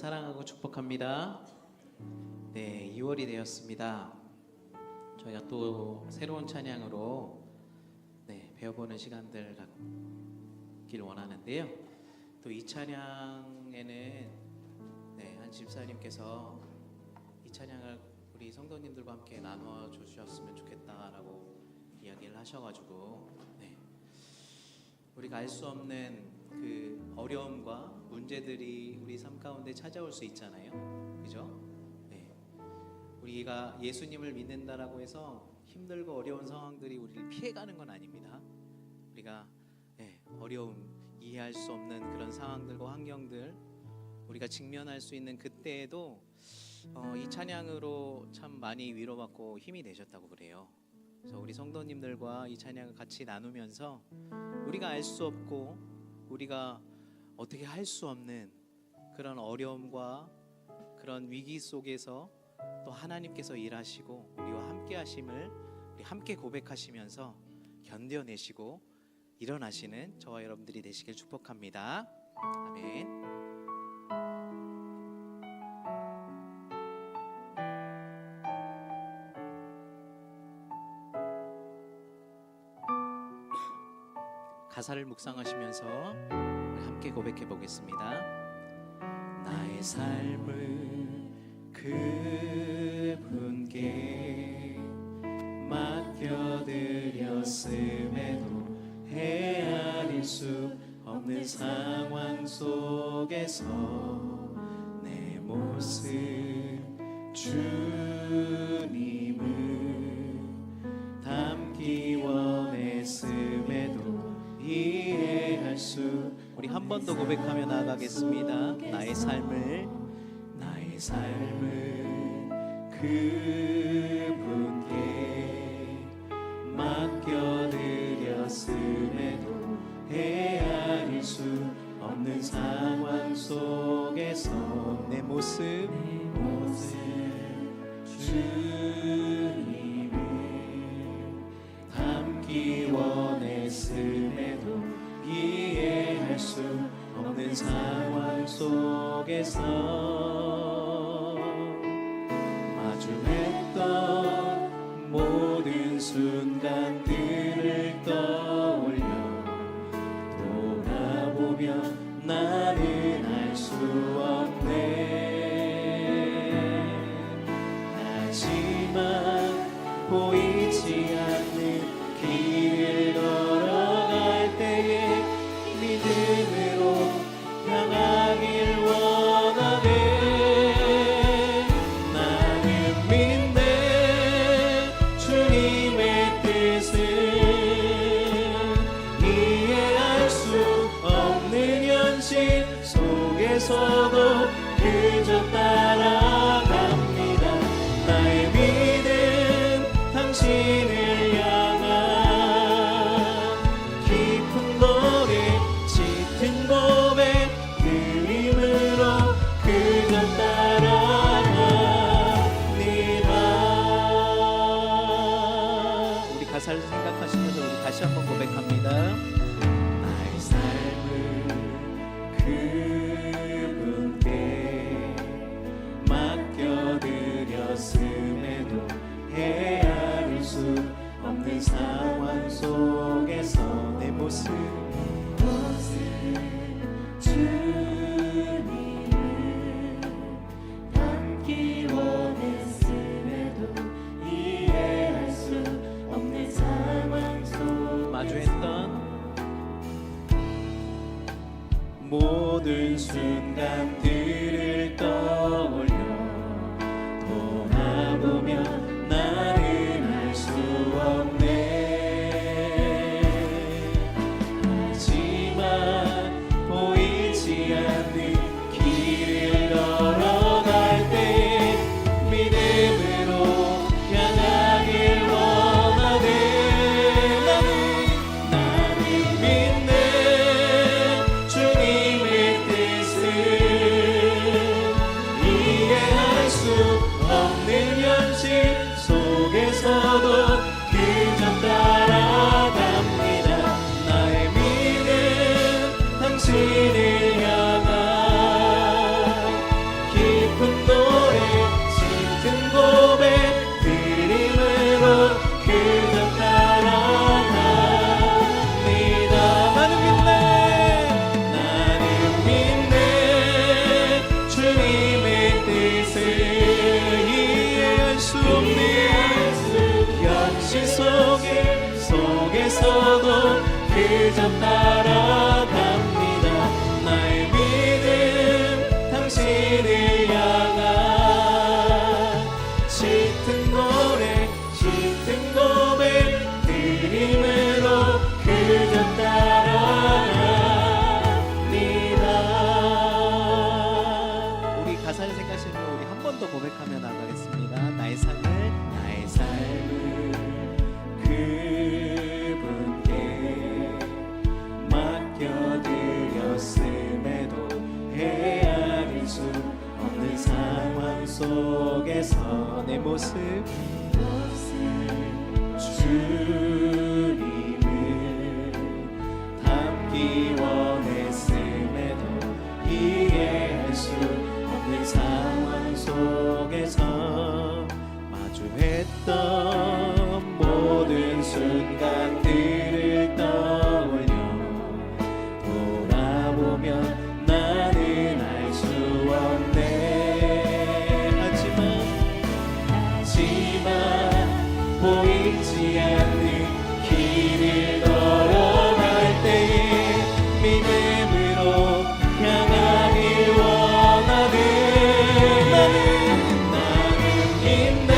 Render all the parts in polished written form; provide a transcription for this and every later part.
사랑하고 축복합니다. 네, 2월이 되었습니다. 저희가 또 새로운 찬양으로 배워보는 시간들 갖길 원하는데요. 또 이 찬양에는 한 집사님께서 이 찬양을 우리 성도님들과 함께 나누어 주셨으면 좋겠다라고 이야기를 하셔가지고 우리가 알 수 없는 그 어려움과 문제들이 우리 삶 가운데 찾아올 수 있잖아요. 그죠? 우리가 예수님을 믿는다라고 해서 힘들고 어려운 상황들이 우리를 피해가는 건 아닙니다. 우리가 어려움, 이해할 수 없는 그런 상황들과 환경들 우리가 직면할 수 있는 그때에도 이 찬양으로 참 많이 위로받고 힘이 되셨다고 그래요. 그래서 우리 성도님들과 이 찬양을 같이 나누면서 우리가 알 수 없고 우리가 어떻게 할 수 없는 그런 어려움과 그런 위기 속에서 또 하나님께서 일하시고 우리와 함께 하심을 우리 함께 고백하시면서 견뎌내시고 일어나시는 저와 여러분들이 되시길 축복합니다. 아멘. 가사를 묵상하시면서 우리 함께 고백해 보겠습니다. 나의 삶을 그분께 맡겨드렸음에도 헤아릴 수 없는 상황 속에서 내 모습 주님을 담기 원했음에도 이해할 수 우리 한 번 더 고백하며 나아가겠습니다. 나의 삶을 그분께 맡겨드렸음에도 헤아릴 수 없는 상황 속에서 내 모습 주님을 담기 원했음에도 이해할 수 없는 상황 속에서 마주했던 모든 순간들을 떠올려 돌아보면 나는 알 수 없네. 하지만 보이지 않는 길을 걸어갈 때에 믿음으로 향하길 원하네. 나는 믿네 주님의 뜻은 이해할 수 없는 현실 속에서도 그저 따라갑니다. 나의 믿음 당신을 향한 깊은 노래 짙은 고백 그 힘으로 그저 따라갑니다. 우리 가사를 생각하시면서 우리 다시 한번 고백합니다. 나의 삶을 그분께 맡겨드렸음에도 헤아릴 수 없는 상황 속에서 내 모습 주님을 담기 원했음에도 이해할 수 없는 상황 속 마주했던 모든 순간들을 떠올려 돌아보면 나는 알 수 없네. 하지만 보이지 않는 길을 걸어갈 때 믿음으로 향하길 원하네. 나는 믿네 주님의 뜻을 이해할 수 없는 현실 속에서도 그저 따라갑니다. 나의 믿음 당신을 향한 속에서도 그저 따라갑니다. 나의 믿음 당신을 향한 짙은 노래 짙은 고백 드림으로 그저 따라갑니다. 우리 가사를 생각하시면 우리 한 번 더 고백하며 나가겠습니다. 나의 삶을 그분께 맡겨드렸음에도 헤아릴 수 없는 상황 속에서 내 모습 주님을 담기 원했음에도 이해할 수 없는 상황 속에서 마주했던 모든 순간들을 떠올려 돌아보면 나는 알 수 없네. 하지만 보이지 않는 길을 걸어갈 때에 믿음으로 향하길 원하는 나는 힘내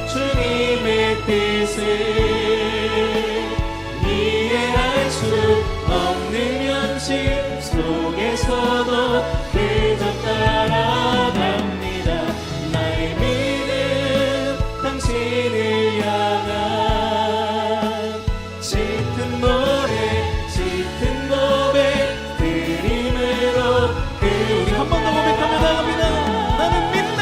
주님의 뜻을 이해할 수 없는 현실 속에서도 그저 따라갑니다. 나의 믿음 당신을 향한 짙은 노래 짙은 고백 드림으로 우리 한 번 더 고백하며 나갑니다. 나는 믿네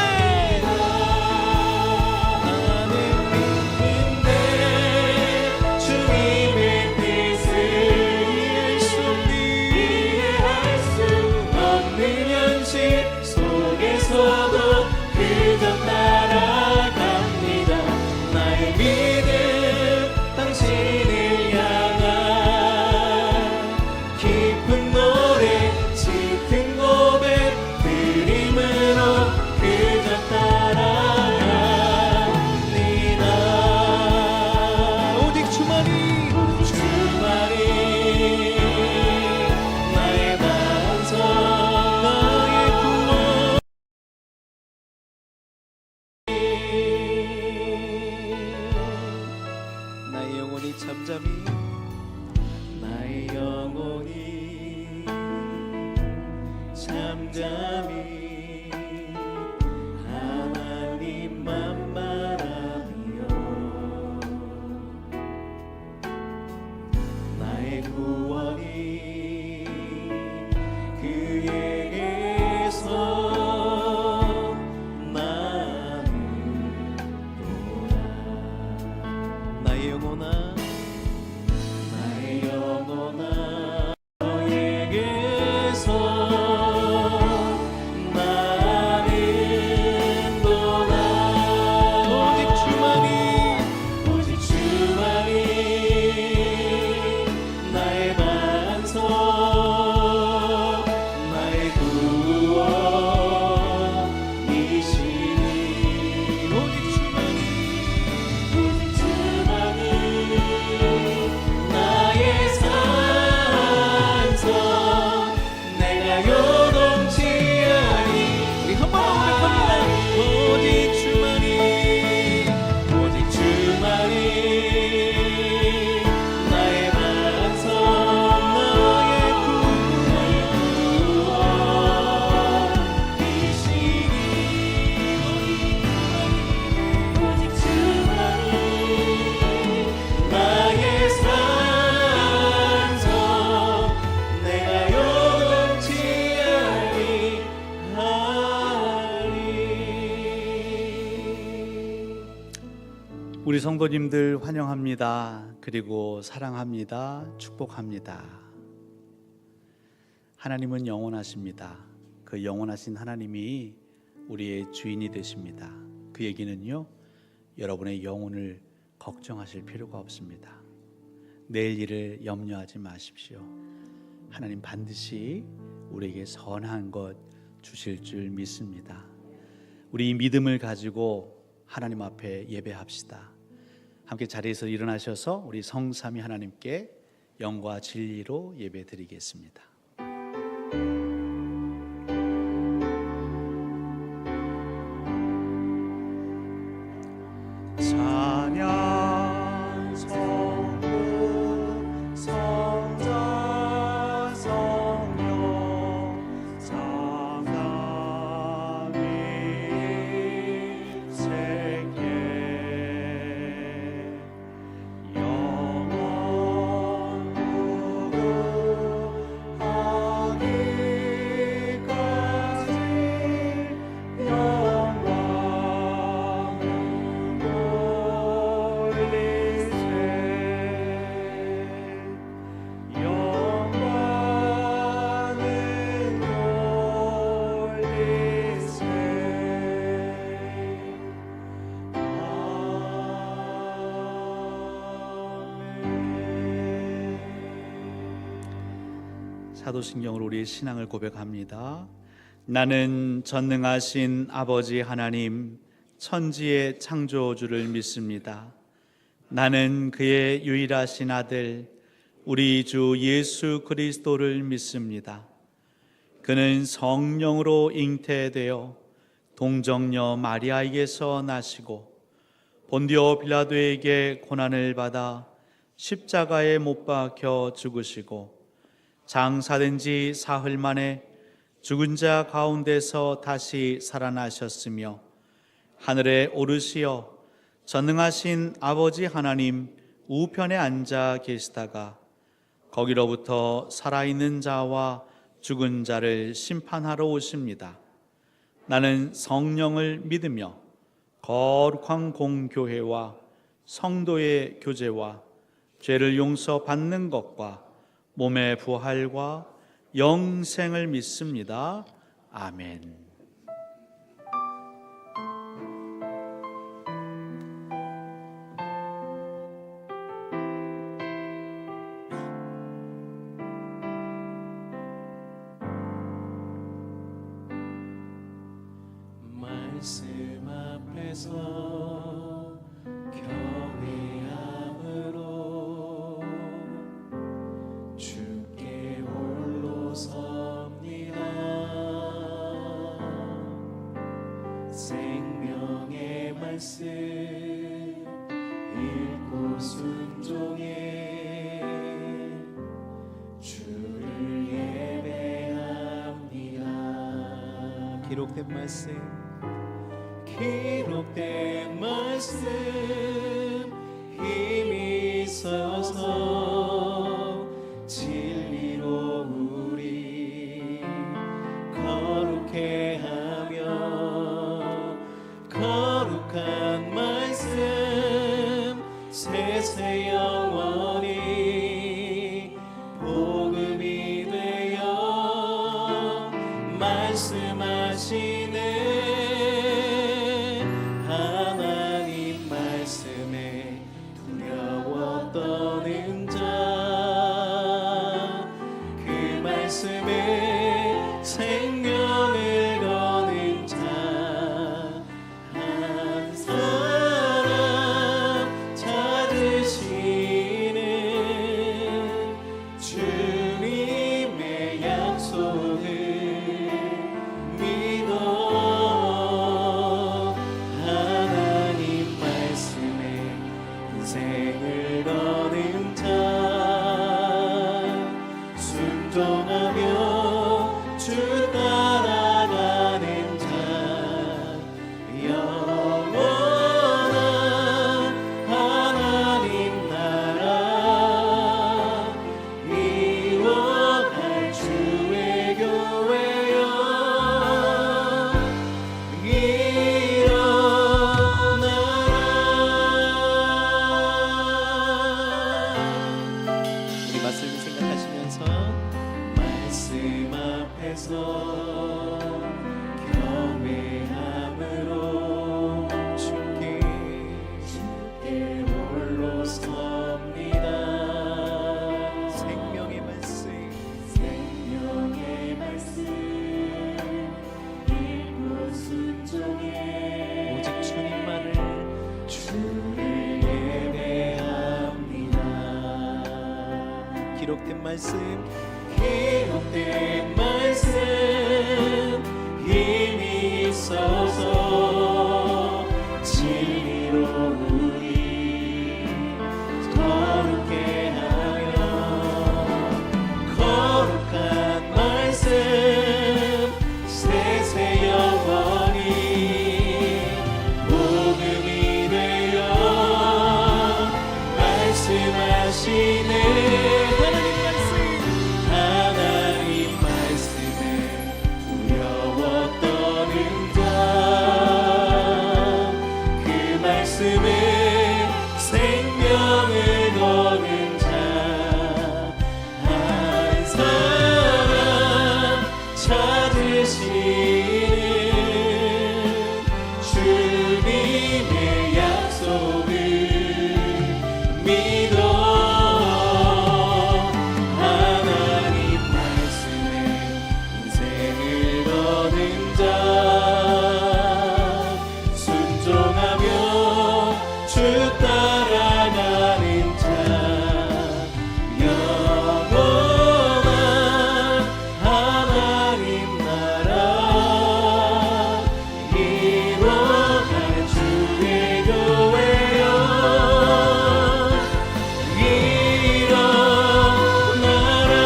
주님의 뜻을 이해할 수 없는 현실 속에서도 그저 따라갑니다. 나의 믿음 당신을 향한 깊은 노래 짙은 고백 드림으로 그저 따라갑니다. 오직 주만이 나의 반석 나의 구원 나의 영혼이 잠잠히 나의 영혼이 잠잠히 하나님만 바라며 나의 구원이 그에게서 나는 나의 영혼아 너에게서 나는 도다. 오직 주만이 나의 반석 나의 구원이시니 오직 주만이 나의 산성 내가 요동치 아니. 우리 한 번 더 고백합니다. 오직 주만이 나의 반석 나의 구원이시니 오직 주만이 나의 산성 내가 요동치 아니하리. 우리 성도님들 환영합니다. 그리고 사랑합니다. 축복합니다. 하나님은 영원하십니다. 그 영원하신 하나님이 우리의 주인이 되십니다. 그 얘기는요, 여러분의 영혼을 걱정하실 필요가 없습니다. 내일 일을 염려하지 마십시오. 하나님 반드시 우리에게 선한 것 주실 줄 믿습니다. 우리 이 믿음을 가지고 하나님 앞에 예배합시다. 함께 자리에서 일어나셔서 우리 성삼위 하나님께 영과 진리로 예배드리겠습니다. 찬양 성부 성자 성령 삼위 세계 영원 무궁하기까지 영광을 돌리세 영광을 돌리세. 사도신경으로 우리의 신앙을 고백합니다. 나는 전능하신 아버지 하나님 천지의 창조주를 믿습니다. 나는 그의 유일하신 아들 우리 주 예수 그리스도를 믿습니다. 그는 성령으로 잉태되어 동정녀 마리아에게서 나시고 본디오 빌라도에게 고난을 받아 십자가에 못 박혀 죽으시고 장사된 지 사흘 만에 죽은 자 가운데서 다시 살아나셨으며 하늘에 오르시어 전능하신 아버지 하나님 우편에 앉아 계시다가 거기로부터 살아있는 자와 죽은 자를 심판하러 오십니다. 나는 성령을 믿으며 거룩한 공교회와 성도의 교제와 죄를 용서받는 것과 몸의 부활과 영생을 믿습니다. 아멘. 말씀 앞에서 경외함으로 주께 홀로 섭니다. 생명의 말씀 읽고 순종해 주를 예배합니다. 기록된 말씀 힘이 있어서 진리로 우리 거룩해 하며 거룩한 말씀 세세 영원히 복음이 되어 말씀하시는 떠는 자, 그 말씀에 생명을 거는 자, 한 사람 찾으시는 주님의 약속을 믿어 하나님 말씀에 인생을 거는 자, 순종하며 주 따라가는 자, 영원한 하나님 나라 이워갈 주의 교회여 일어나라. 기록된 말씀 힘이 있어서 진리로 우리 거룩해 하며 거룩한 말씀 세세 영원히 복음이 되어 말씀하시네 하나님 말씀에 두려워 떠는 자 그 말씀에 생명을 거는 자 한 사람 찾으시는 주님의 약속을 믿어 하나님 말씀에 인생을 거는 자 순종하며 주 따라가는 자 영원한 하나님 나라 이뤄갈 주의 교회여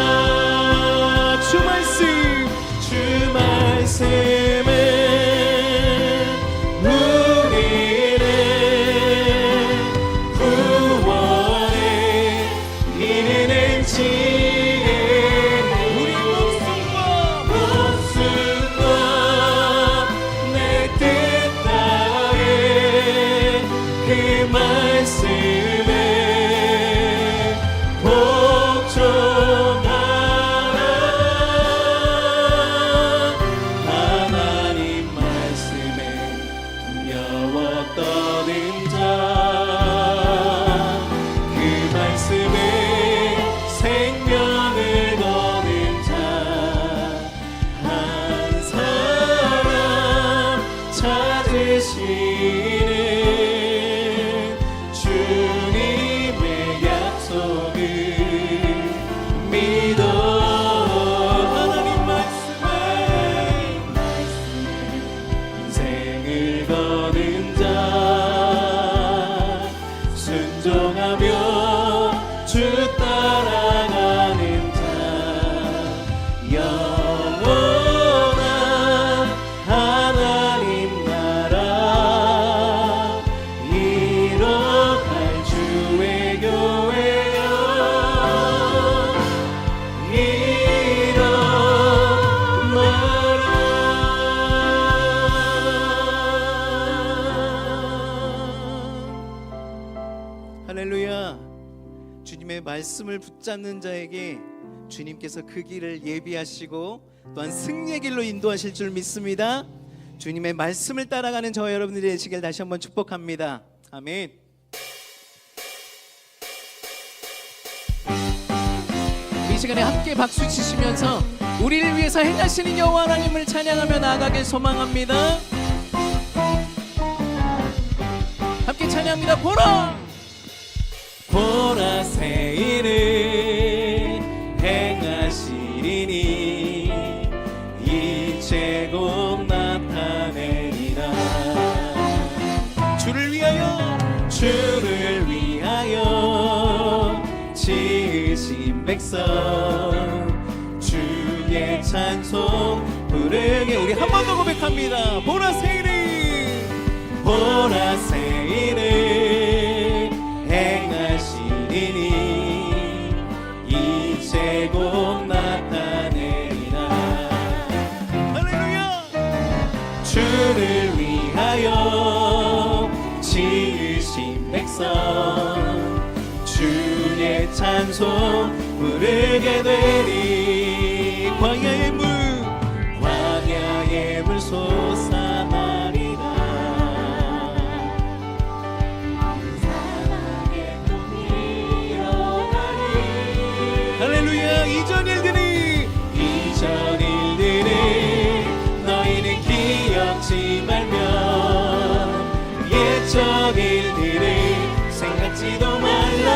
일어나라 주 말씀에 우리를 구원에 이르는 지혜 우리 목숨과 내 뜻 다해 그 말씀에 복종하라 하나님 말씀에 두려워 떠는 자 그 말씀에 생명을 거는 자 한 사람 찾으시는 주님의 약속을 믿어 하나님 말씀에 인생을 거는 자 순종하며 주 따라가는 자 영원한 하나님 나라 이뤄갈 주의 교회여 일어나라 할렐루야. 주님의 말씀을 붙잡는 자에게 주님께서 그 길을 예비하시고 또한 승리의 길로 인도하실 줄 믿습니다. 주님의 말씀을 따라가는 저와 여러분들이 되시길 다시 한번 축복합니다. 아멘. 이 시간에 함께 박수 치시면서 우리를 위해서 행하시는 여호와 하나님을 찬양하며 나아가길 소망합니다. 함께 찬양합니다. 보라! 보라 새 일을 행하시리니 이제 곧 나타내리라 주를 위하여 지으신 백성 주의 찬송 부르게 우리 한 번 더 고백합니다. 보라 새 일을 보라 새 일을 행하시리니 이제 곧 나타내리라 할렐루야. 주를 위하여 지으신 백성 주의 찬송 부르게 되리 광야의 물 솟아나리라 사랑의 꿈이 일어나리 할렐루야. 이전 일들을 너희는 기억지 말며 옛적 일들을 생각지도 말라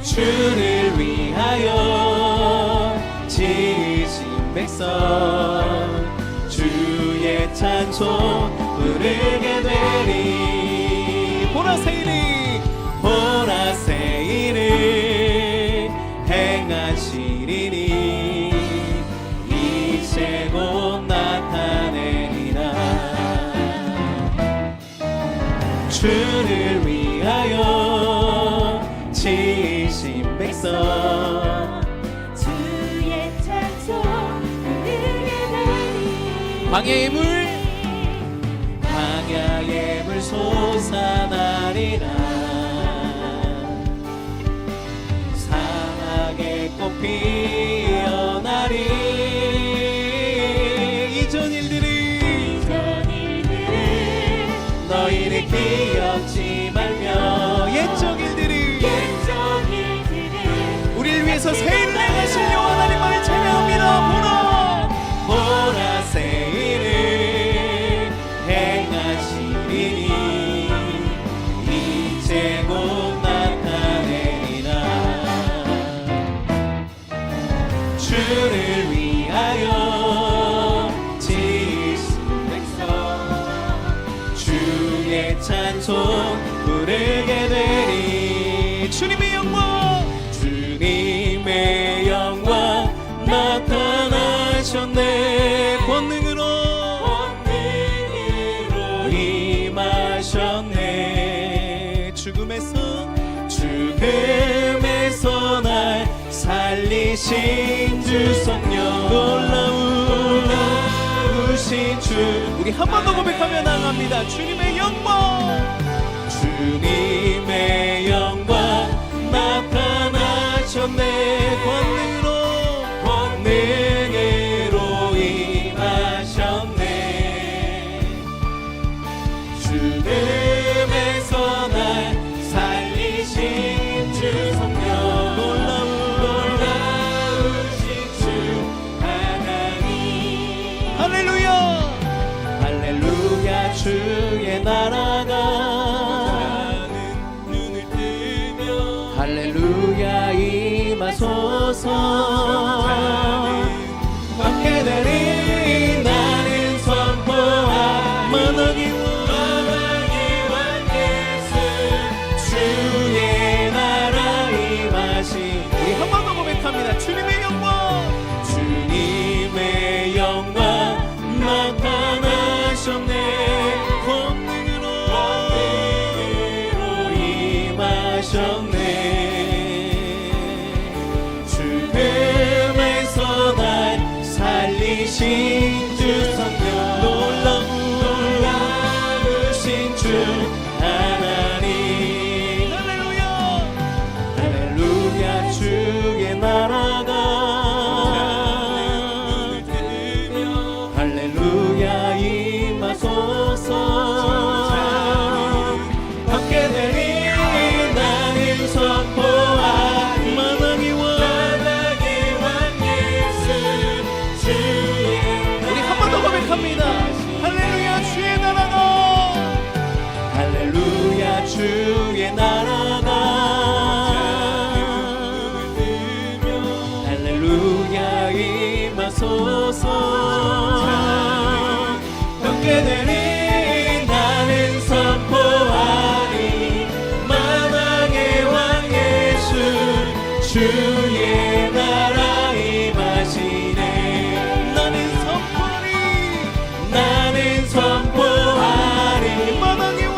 주를 위하여 지으신 백성 주의 찬송 부르게 되리. 보라새 일을 행하시리니 이제 곧 나타내리라. 주를 위하여 지으신 백성 주의 찬송 부르게 되리. 광야의 물 솟아나리라. 사막의 꽃 피어나리. 이전 일들을 너희는 기억지 말며 옛적 일들을 우리를 위해서 새 일을 행하신 여호와 하나님만을 찬양합니다. 보라 새 일을 행하시리니 이제 곧 나타내리라. 주를 위하여 지으신 백성 주의 찬송 부르게 되리. 주님의 영광 나타나셨네. 권능으로 임하셨네. 죽음에서 날 살리신 주 성령 놀라우신 주. 우리 한 번 더 고백하며 나갑니다. 주님의 영광 나타나셨네. 권능으로 임하셨네. 죽음에서 날 살리신 주 성령 놀라우신 주 하나님. 할렐루야 주의 나라가 할렐루야 임하소서. 함께 되리 나는 선포하 만왕의 왕 예수 주의 나라 임하시. 우리 한 번 더 고백합니다. 주님의 영광 나타나셨네. 권능으로 임하셨네. 죽음에서 날 살리신 주 성령 놀라우신 주 하나님. 할렐루야 주의 나라가 할렐루야 임하소서. 함께 되리 나는 선포하 만왕의 왕 예수 주의. 우리 한 번 더 고백합니다. 할렐루야 주의 나라가 할렐루야 주의 나라가 할렐루야 임하소서. 함께 되리 나는 선포하리 만왕의 왕 예수 주의 나라 임하시네. 나는 선포하리 만왕의 왕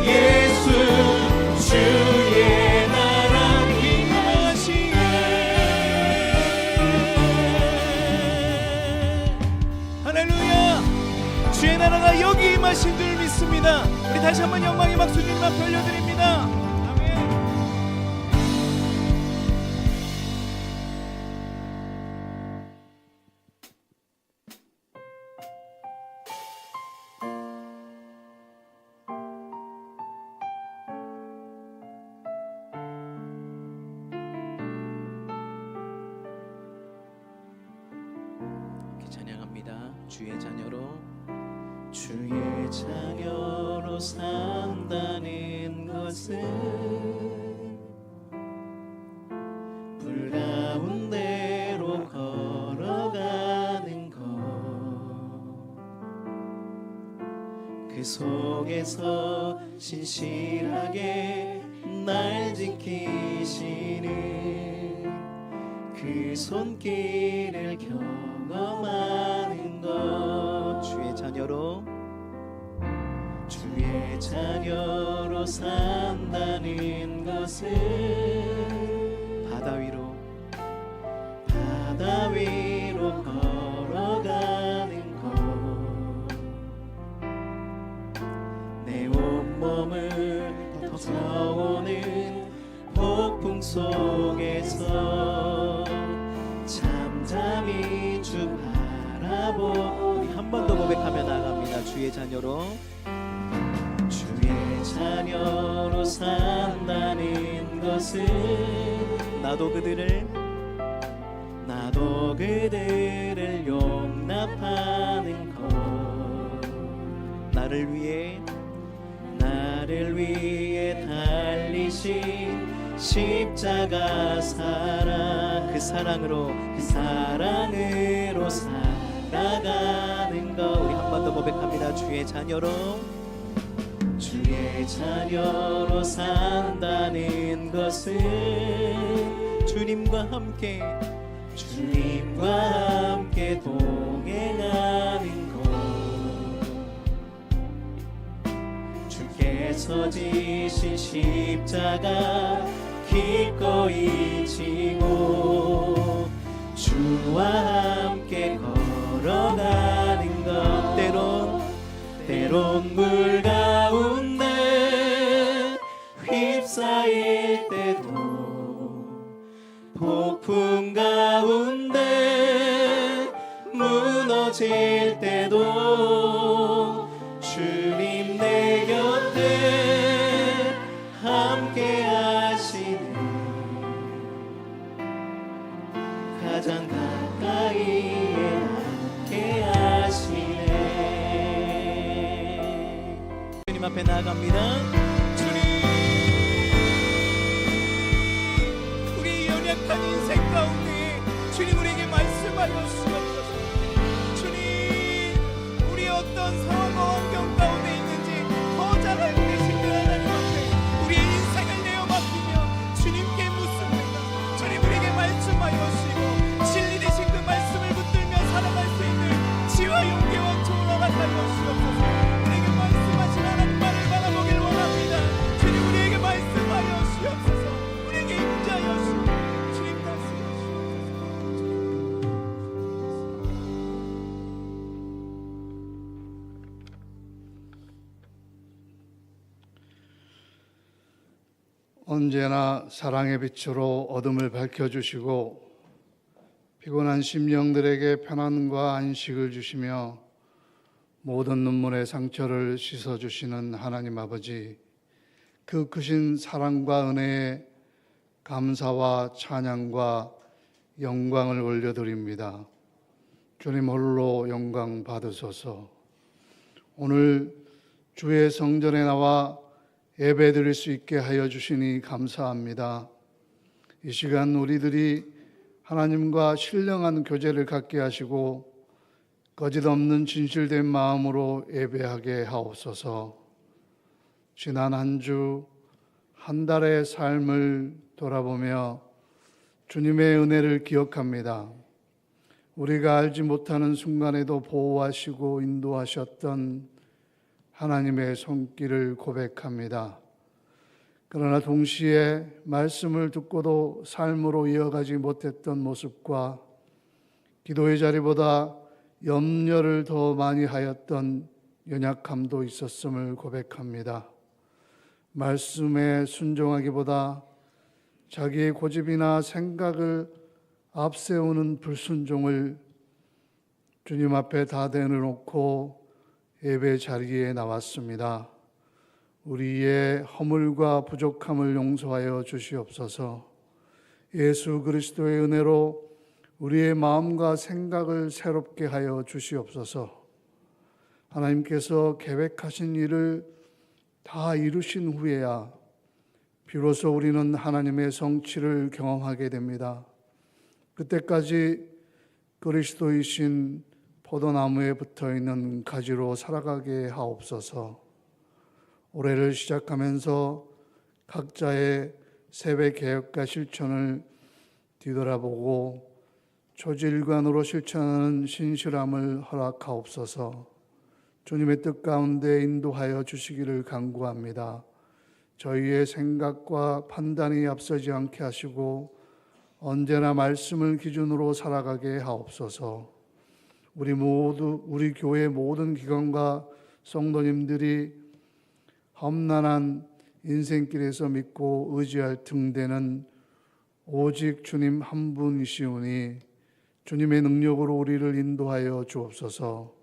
예수 주의 나라 임하시네. 할렐루야 주의 나라가 여기 임하신 줄 믿습니다. 우리 다시 한번 영광의 박수 주님 앞에 올려드립니다. 아멘. 찬양합니다. 주의 자녀로 산다는 것은 그 속에서 신실하게 날 지키시는 그 손길을 경험하는 것, 주의 자녀로 산다는 것은 바다 위로 걸어가는 것, 내 온몸을 덮쳐오는 폭풍 속에서 잠잠히 주 바라보. 우리 한 번 더 고백하며 나갑니다. 주의 자녀로 산다는 것은 나도 그들을 용납하는 것, 나를 위해 달리신 십자가 사랑, 그 사랑으로 살아가는 것. 우리 한 번 더 고백합니다. 주의 자녀로 산다는 것은 주님과 함께 동행하는 것, 주께서 지신 십자가 기꺼이 지고 주와 함께 걸어가는 것, 때론 물 가운데 휩싸일 때도, 폭풍 가운데 무너질 때도 주님 내 곁에 함께 하시는, 가장 가까이에 함께 하시네. 주님 앞에 나아갑니다. 주님, 우리 연약한 인생 가운데 주님 우리에게 말씀하여 주시옵소서. 주님, 우리 어떤 상황과 환경 가운데 있는지 더 잘 알고 계신 그 하나님 앞에 우리의 인생을 내어 맡기며 주님께 묻습니다. 주님, 우리에게 말씀하여 주시고 진리 되신 그 말씀을 붙들며 살아갈 수 있는 지혜와 용기와 좋은 허락하여 주시옵소서. 우리에게 말씀하신 하나님 말을 바라보길 원합니다. 주님, 우리에게 말씀하여 주시옵소서. 우리에게 임자여 주시옵소서. 주님 말씀하여 언제나 사랑의 빛으로 어둠을 밝혀주시고 피곤한 심령들에게 편안과 안식을 주시며 모든 눈물의 상처를 씻어주시는 하나님 아버지, 그 크신 사랑과 은혜에 감사와 찬양과 영광을 올려드립니다. 주님 홀로 영광 받으소서. 오늘 주의 성전에 나와 예배드릴 수 있게 하여 주시니 감사합니다. 이 시간 우리들이 하나님과 신령한 교제를 갖게 하시고 거짓없는 진실된 마음으로 예배하게 하옵소서. 지난 한 주, 한 달의 삶을 돌아보며 주님의 은혜를 기억합니다. 우리가 알지 못하는 순간에도 보호하시고 인도하셨던 하나님의 손길을 고백합니다. 그러나 동시에 말씀을 듣고도 삶으로 이어가지 못했던 모습과 기도의 자리보다 염려를 더 많이 하였던 연약함도 있었음을 고백합니다. 말씀에 순종하기보다 자기의 고집이나 생각을 앞세우는 불순종을 주님 앞에 다 내놓고 예배 자리에 나왔습니다. 우리의 허물과 부족함을 용서하여 주시옵소서. 예수 그리스도의 은혜로 우리의 마음과 생각을 새롭게 하여 주시옵소서. 하나님께서 계획하신 일을 다 이루신 후에야 비로소 우리는 하나님의 성취를 경험하게 됩니다. 그때까지 그리스도이신 포도나무에 붙어 있는 가지로 살아가게 하옵소서. 올해를 시작하면서 각자의 세배 계획과 실천을 뒤돌아보고 초질관으로 실천하는 신실함을 허락하옵소서. 주님의 뜻 가운데 인도하여 주시기를 간구합니다. 저희의 생각과 판단이 앞서지 않게 하시고 언제나 말씀을 기준으로 살아가게 하옵소서. 우리 교회 모든 기관과 성도님들이 험난한 인생길에서 믿고 의지할 등대는 오직 주님 한 분이시오니 주님의 능력으로 우리를 인도하여 주옵소서.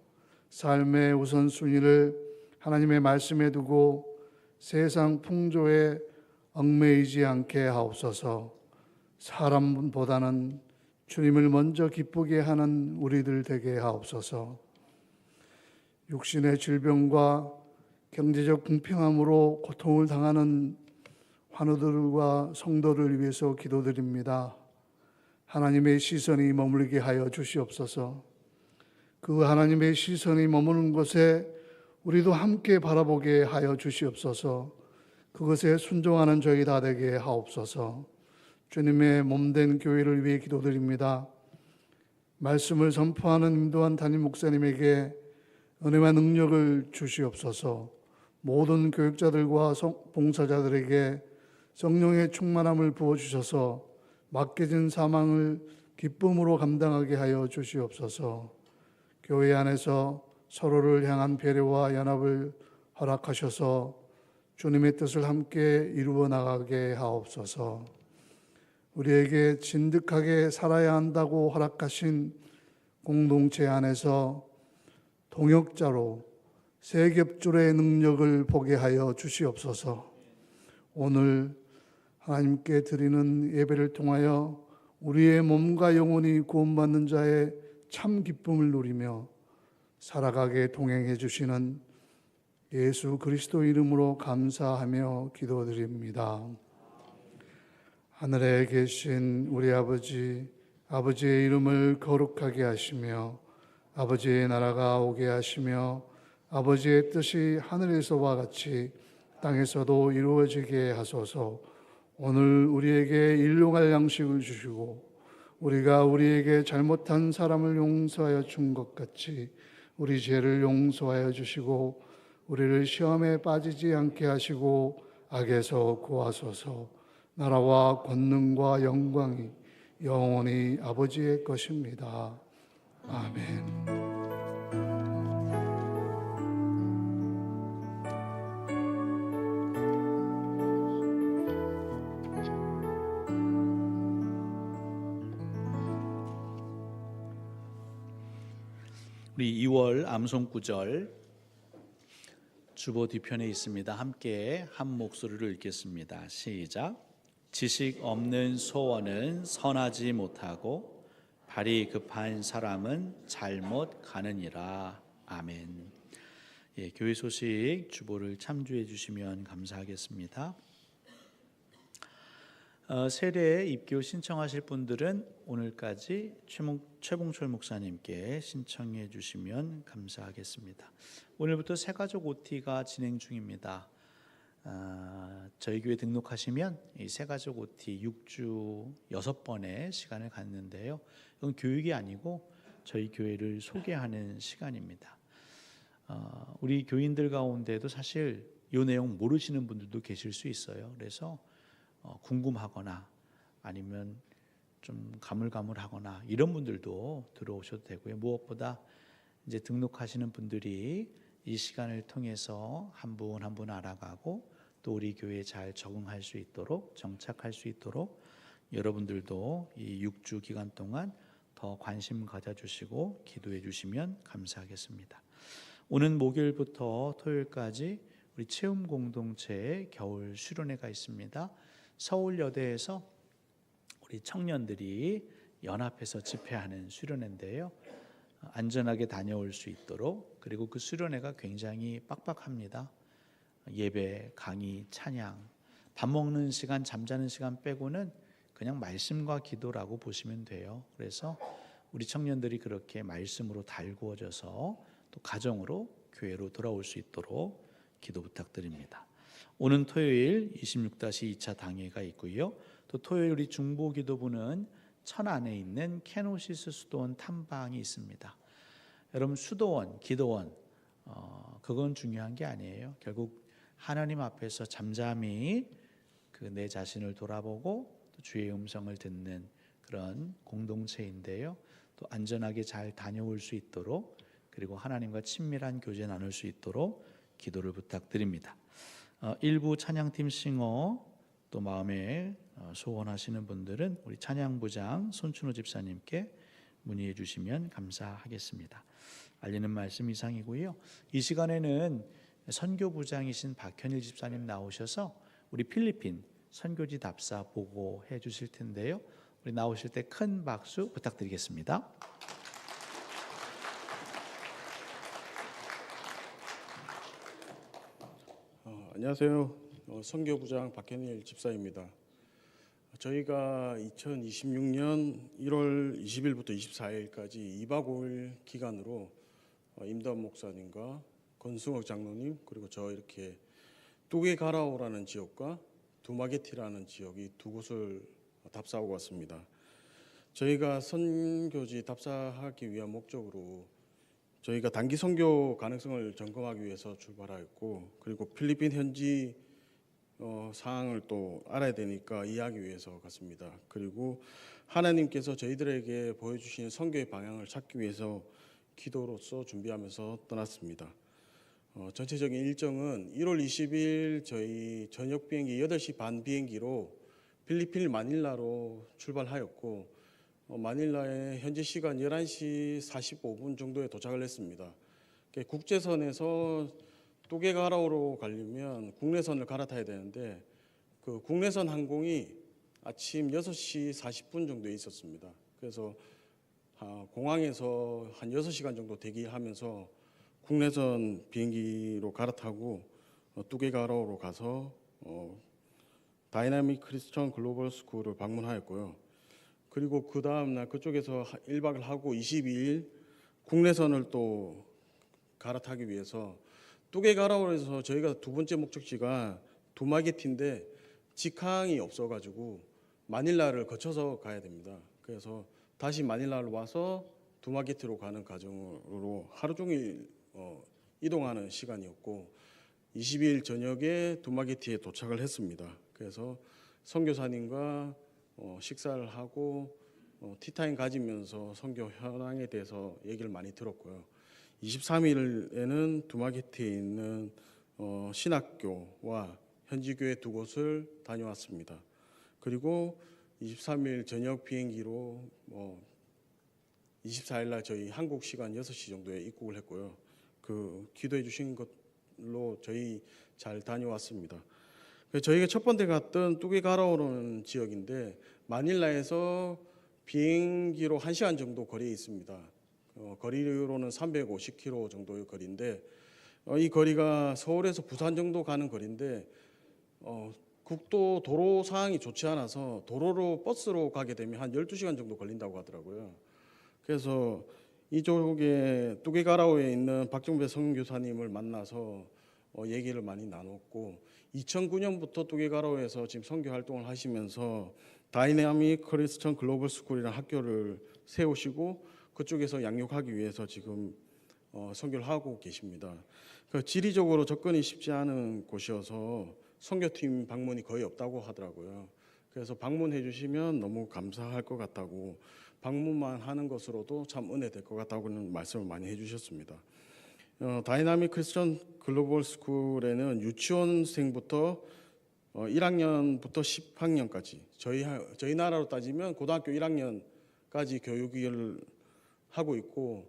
삶의 우선순위를 하나님의 말씀에 두고 세상 풍조에 얽매이지 않게 하옵소서. 사람보다는 주님을 먼저 기쁘게 하는 우리들 되게 하옵소서. 육신의 질병과 경제적 불평함으로 고통을 당하는 환우들과 성도를 위해서 기도드립니다. 하나님의 시선이 머물게 하여 주시옵소서. 그 하나님의 시선이 머무는 곳에 우리도 함께 바라보게 하여 주시옵소서. 그것에 순종하는 저희 다 되게 하옵소서. 주님의 몸된 교회를 위해 기도드립니다. 말씀을 선포하는 인도한 담임 목사님에게 은혜와 능력을 주시옵소서. 모든 교육자들과 봉사자들에게 성령의 충만함을 부어주셔서 맡겨진 사명을 기쁨으로 감당하게 하여 주시옵소서. 교회 안에서 서로를 향한 배려와 연합을 허락하셔서 주님의 뜻을 함께 이루어 나가게 하옵소서. 우리에게 진득하게 살아야 한다고 허락하신 공동체 안에서 동역자로 세 겹줄의 능력을 보게 하여 주시옵소서. 오늘 하나님께 드리는 예배를 통하여 우리의 몸과 영혼이 구원받는 자의 참 기쁨을 누리며 살아가게 동행해 주시는 예수 그리스도 이름으로 감사하며 기도드립니다. 하늘에 계신 우리 아버지, 아버지의 이름을 거룩하게 하시며 아버지의 나라가 오게 하시며 아버지의 뜻이 하늘에서와 같이 땅에서도 이루어지게 하소서. 오늘 우리에게 일용할 양식을 주시고 우리가 우리에게 잘못한 사람을 용서하여 준 것 같이 우리 죄를 용서하여 주시고 우리를 시험에 빠지지 않게 하시고 악에서 구하소서. 나라와 권능과 영광이 영원히 아버지의 것입니다. 아멘. 우리 2월 암송 구절 주보 뒤편에 있습니다. 함께 한 목소리로 읽겠습니다. 시작. 지식 없는 소원은 선하지 못하고 발이 급한 사람은 잘못 가느니라. 아멘. 예, 교회 소식 주보를 참조해 주시면 감사하겠습니다. 세례 입교 신청하실 분들은 오늘까지 최봉철 목사님께 신청해 주시면 감사하겠습니다. 오늘부터 새가족 OT가 진행 중입니다. 저희 교회 등록하시면 이 새가족 OT 6주 6번의 시간을 갖는데요. 이건 교육이 아니고 저희 교회를 소개하는 시간입니다. 우리 교인들 가운데도 사실 이 내용 모르시는 분들도 계실 수 있어요. 그래서 궁금하거나 아니면 좀 가물가물하거나 이런 분들도 들어오셔도 되고요. 무엇보다 이제 등록하시는 분들이 이 시간을 통해서 한 분 한 분 알아가고 또 우리 교회에 잘 적응할 수 있도록 정착할 수 있도록 여러분들도 이 6주 기간 동안 더 관심 가져주시고 기도해 주시면 감사하겠습니다. 오는 목요일부터 토요일까지 우리 체험 공동체의 겨울 수련회가 있습니다. 서울여대에서 우리 청년들이 연합해서 집회하는 수련회인데요. 안전하게 다녀올 수 있도록 그리고 그 수련회가 굉장히 빡빡합니다. 예배, 강의, 찬양, 밥 먹는 시간, 잠자는 시간 빼고는 그냥 말씀과 기도라고 보시면 돼요. 그래서 우리 청년들이 그렇게 말씀으로 달구어져서 또 가정으로 교회로 돌아올 수 있도록 기도 부탁드립니다. 오는 토요일 26-2차 당회가 있고요. 또 토요일 우리 중보기도부는 천안에 있는 케노시스 수도원 탐방이 있습니다. 여러분 수도원, 기도원 그건 중요한 게 아니에요. 결국 하나님 앞에서 잠잠히 그 내 자신을 돌아보고 또 주의 음성을 듣는 그런 공동체인데요. 또 안전하게 잘 다녀올 수 있도록 그리고 하나님과 친밀한 교제 나눌 수 있도록 기도를 부탁드립니다. 일부 찬양팀 싱어 또 마음에 소원하시는 분들은 우리 찬양부장 손춘호 집사님께 문의해 주시면 감사하겠습니다. 알리는 말씀 이상이고요. 이 시간에는 선교부장이신 박현일 집사님 나오셔서 우리 필리핀 선교지 답사 보고해 주실 텐데요. 우리 나오실 때 큰 박수 부탁드리겠습니다. 안녕하세요. 선교부장 박현일 집사입니다. 저희가 2026년 1월 20일부터 24일까지 2박 5일 기간으로 임다운 목사님과 권승욱 장로님 그리고 저 이렇게 뚜게가라오라는 지역과 두마게티라는 지역 이 두 곳을 답사하고 왔습니다. 저희가 선교지 답사하기 위한 목적으로 저희가 단기 선교 가능성을 점검하기 위해서 출발하였고 그리고 필리핀 현지 상황을 또 알아야 되니까 이해하기 위해서 갔습니다. 그리고 하나님께서 저희들에게 보여주신 선교의 방향을 찾기 위해서 기도로서 준비하면서 떠났습니다. 전체적인 일정은 1월 20일 저희 저녁 비행기 8시 반 비행기로 필리핀 마닐라로 출발하였고 마닐라에 현지 시간 11시 45분 정도에 도착을 했습니다. 국제선에서 뚜게가라오로 가려면 국내선을 갈아타야 되는데 그 국내선 항공이 아침 6시 40분 정도에 있었습니다. 그래서 공항에서 한 6시간 정도 대기하면서 국내선 비행기로 갈아타고 뚜게가라오로 가서 다이나믹 크리스천 글로벌 스쿨을 방문하였고요. 그리고 그 다음 날 그쪽에서 1박을 하고 22일 국내선을 또 갈아타기 위해서 뚜게가라오에서 저희가 두 번째 목적지가 두마게티인데 직항이 없어가지고 마닐라를 거쳐서 가야 됩니다. 그래서 다시 마닐라로 와서 두마게티로 가는 과정으로 하루 종일 이동하는 시간이었고 22일 저녁에 두마게티에 도착을 했습니다. 그래서 선교사님과 식사를 하고 티타임 가지면서 선교 현황에 대해서 얘기를 많이 들었고요. 23일에는 두마게티에 있는 신학교와 현지교회 두 곳을 다녀왔습니다. 그리고 23일 저녁 비행기로 24일 날 저희 한국 시간 6시 정도에 입국을 했고요. 그 기도해 주신 것로 저희 잘 다녀왔습니다. 저희가 첫 번째 갔던 뚜게가라오라는 지역인데 마닐라에서 비행기로 1시간 정도 거리에 있습니다. 거리로는 350km 정도의 거리인데 이 거리가 서울에서 부산 정도 가는 거리인데 국도 도로 상황이 좋지 않아서 도로로 버스로 가게 되면 한 12시간 정도 걸린다고 하더라고요. 그래서 이쪽에 뚜게가라오에 있는 박정배 선교사님을 만나서 얘기를 많이 나눴고 2009년부터 뚜게가라오에서 지금 선교 활동을 하시면서 다이나믹 크리스천 글로벌 스쿨이라는 학교를 세우시고 그쪽에서 양육하기 위해서 지금 선교를 하고 계십니다. 지리적으로 접근이 쉽지 않은 곳이어서 선교팀 방문이 거의 없다고 하더라고요. 그래서 방문해 주시면 너무 감사할 것 같다고 방문만 하는 것으로도 참 은혜 될 것 같다고는 말씀을 많이 해주셨습니다. 다이나믹 크리스천 글로벌 스쿨에는 유치원생부터 1학년부터 10학년까지 저희 나라로 따지면 고등학교 1학년까지 교육을 하고 있고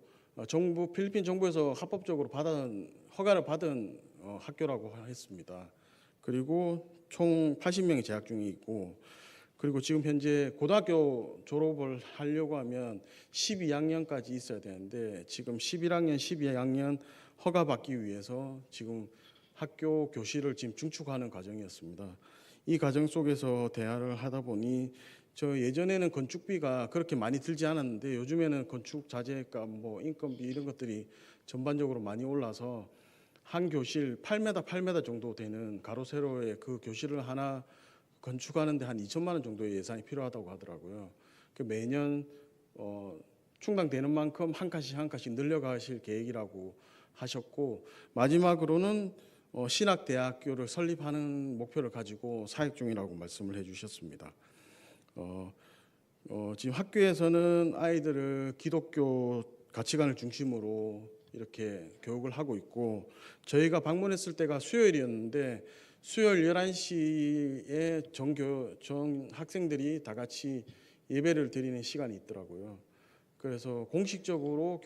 필리핀 정부에서 합법적으로 허가를 받은 학교라고 했습니다. 그리고 총 80명이 재학 중에 있고 그리고 지금 현재 고등학교 졸업을 하려고 하면 12학년까지 있어야 되는데 지금 11학년, 12학년 허가 받기 위해서 지금 학교 교실을 지금 증축하는 과정이었습니다. 이 과정 속에서 대화를 하다 보니 저 예전에는 건축비가 그렇게 많이 들지 않았는데 요즘에는 건축 자재값, 뭐 인건비 이런 것들이 전반적으로 많이 올라서 한 교실 8m, 8m 정도 되는 가로 세로의 그 교실을 하나 건축하는데 한 2천만 원 정도의 예산이 필요하다고 하더라고요. 그 매년 충당되는 만큼 한 칸씩 한 칸씩 늘려가실 계획이라고 하셨고, 마지막으로는 신학대학교를 설립하는 목표를 가지고 사역 중이라고 말씀을 해주셨습니다. 지금 학교에서는 아이들을 기독교 가치관을 중심으로 이렇게 교육을 하고 있고, 저희가 방문했을 때가 수요일이었는데 수요일 11시에 전 학생들이 다 같이 예배를 드리는 시간이 있더라고요. 그래서 공식적으로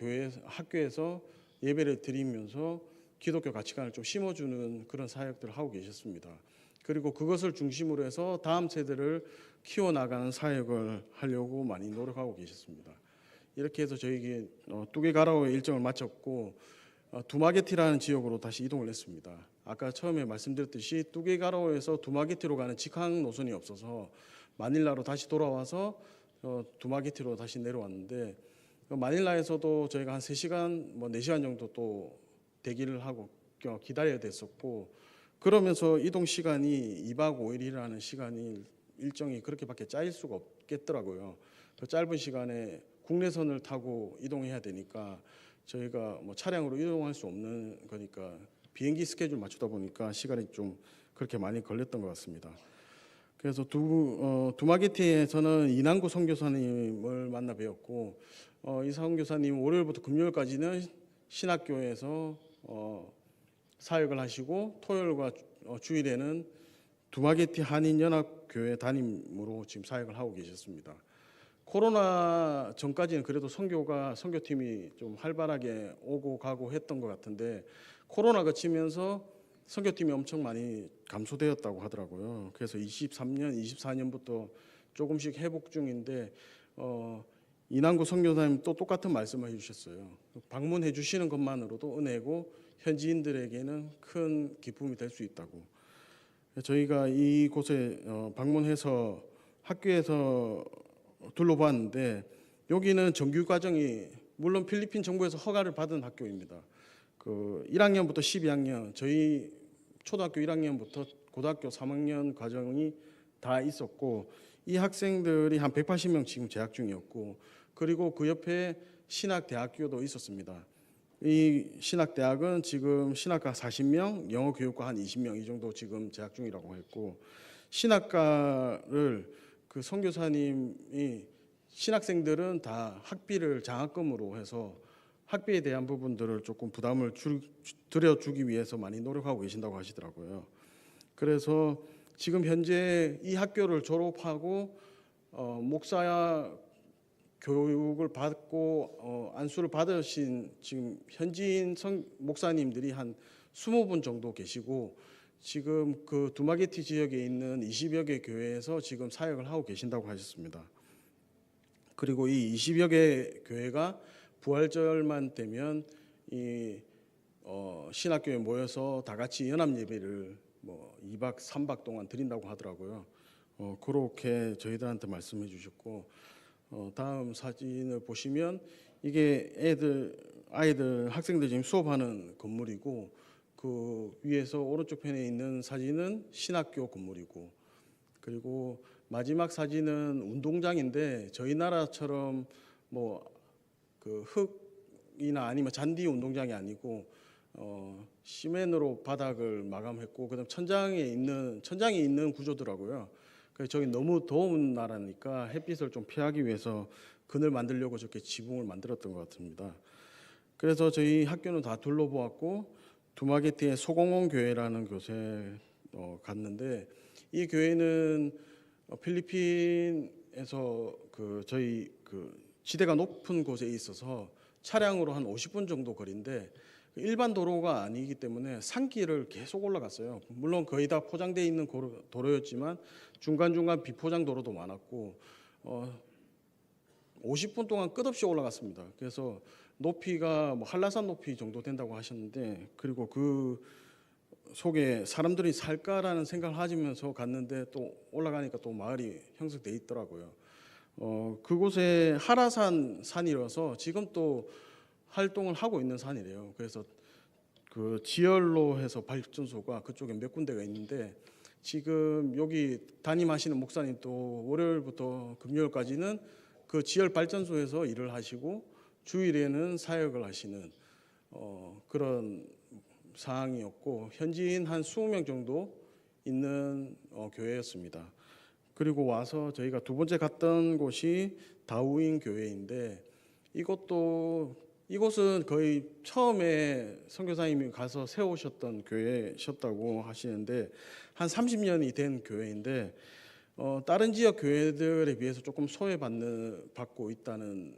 학교에서 예배를 드리면서 기독교 가치관을 좀 심어주는 그런 사역들을 하고 계셨습니다. 그리고 그것을 중심으로 해서 다음 세대를 키워나가는 사역을 하려고 많이 노력하고 계셨습니다. 이렇게 해서 저희 뚜게가라오의 일정을 마쳤고 두마게티라는 지역으로 다시 이동을 했습니다. 아까 처음에 말씀드렸듯이 뚜게가라오에서 두마게티로 가는 직항 노선이 없어서 마닐라로 다시 돌아와서 두마게티로 다시 내려왔는데, 마닐라에서도 저희가 한 3시간, 4시간 정도 또 대기를 하고 기다려야 됐었고, 그러면서 이동 시간이 2박 5일이라는 시간이 일정이 그렇게밖에 짜일 수가 없겠더라고요. 그 짧은 시간에 국내선을 타고 이동해야 되니까 저희가 차량으로 이동할 수 없는 거니까 비행기 스케줄 맞추다 보니까 시간이 좀 그렇게 많이 걸렸던 것 같습니다. 그래서 두마게티에서는 이난구 선교사님을 만나 뵈었고, 이 선교사님 월요일부터 금요일까지는 신학교에서 사역을 하시고 토요일과 주일에는 두마게티 한인연합교회 담임으로 지금 사역을 하고 계셨습니다. 코로나 전까지는 그래도 선교팀이 좀 활발하게 오고 가고 했던 것 같은데, 코로나 거치면서 선교팀이 엄청 많이 감소되었다고 하더라고요. 그래서 23년, 24년부터 조금씩 회복 중인데 이난구 선교사님 또 똑같은 말씀을 해주셨어요. 방문해 주시는 것만으로도 은혜고 현지인들에게는 큰 기쁨이 될 수 있다고. 저희가 이곳에 방문해서 학교에서 둘러봤는데, 여기는 정규 과정이 물론 필리핀 정부에서 허가를 받은 학교입니다. 그 1학년부터 12학년, 저희 초등학교 1학년부터 고등학교 3학년 과정이 다 있었고, 이 학생들이 한 180명 지금 재학 중이었고, 그리고 그 옆에 신학대학교도 있었습니다. 이 신학대학은 지금 신학과 40명, 영어교육과 한 20명 이 정도 지금 재학 중이라고 했고, 신학과를 그 선교사님이 신학생들은 다 학비를 장학금으로 해서 학비에 대한 부분들을 조금 부담을 들여주기 위해서 많이 노력하고 계신다고 하시더라고요. 그래서 지금 현재 이 학교를 졸업하고 목사 교육을 받고 안수를 받으신 지금 현지인 목사님들이 한 20분 정도 계시고, 지금 그 두마게티 지역에 있는 20여 개 교회에서 지금 사역을 하고 계신다고 하셨습니다. 그리고 이 20여 개 교회가 부활절만 되면 이 신학교에 모여서 다 같이 연합 예배를 2박 3박 동안 드린다고 하더라고요. 그렇게 저희들한테 말씀해 주셨고, 다음 사진을 보시면 이게 아이들 학생들 지금 수업하는 건물이고, 그 위에서 오른쪽 편에 있는 사진은 신학교 건물이고, 그리고 마지막 사진은 운동장인데 저희 나라처럼 그 흙이나 아니면 잔디 운동장이 아니고 시멘으로 바닥을 마감했고, 그다음 천장이 있는 구조더라고요. 그래서 저기 너무 더운 나라니까 햇빛을 좀 피하기 위해서 그늘 만들려고 저렇게 지붕을 만들었던 것 같습니다. 그래서 저희 학교는 다 둘러보았고, 두마게티의 소공원 교회라는 곳에 갔는데, 이 교회는 필리핀에서 저희 지대가 높은 곳에 있어서 차량으로 한 50분 정도 거리인데 일반 도로가 아니기 때문에 산길을 계속 올라갔어요. 물론 거의 다 포장되어 있는 도로였지만 중간중간 비포장 도로도 많았고 50분 동안 끝없이 올라갔습니다. 그래서 높이가 한라산 높이 정도 된다고 하셨는데, 그리고 그 속에 사람들이 살까라는 생각을 하면서 갔는데 또 올라가니까 또 마을이 형성돼 있더라고요. 그곳에 하라산 산이라서 지금 또 활동을 하고 있는 산이래요. 그래서 그 지열로 해서 발전소가 그쪽에 몇 군데가 있는데 지금 여기 담임하시는 목사님 또 월요일부터 금요일까지는 그 지열 발전소에서 일을 하시고 주일에는 사역을 하시는 그런 상황이었고 현지인 한 20명 정도 있는 교회였습니다. 그리고 와서 저희가 두 번째 갔던 곳이 다우인 교회인데 이곳은 거의 처음에 선교사님이 가서 세우셨던 교회셨다고 하시는데 한 30년이 된 교회인데 다른 지역 교회들에 비해서 조금 소외받고 있다는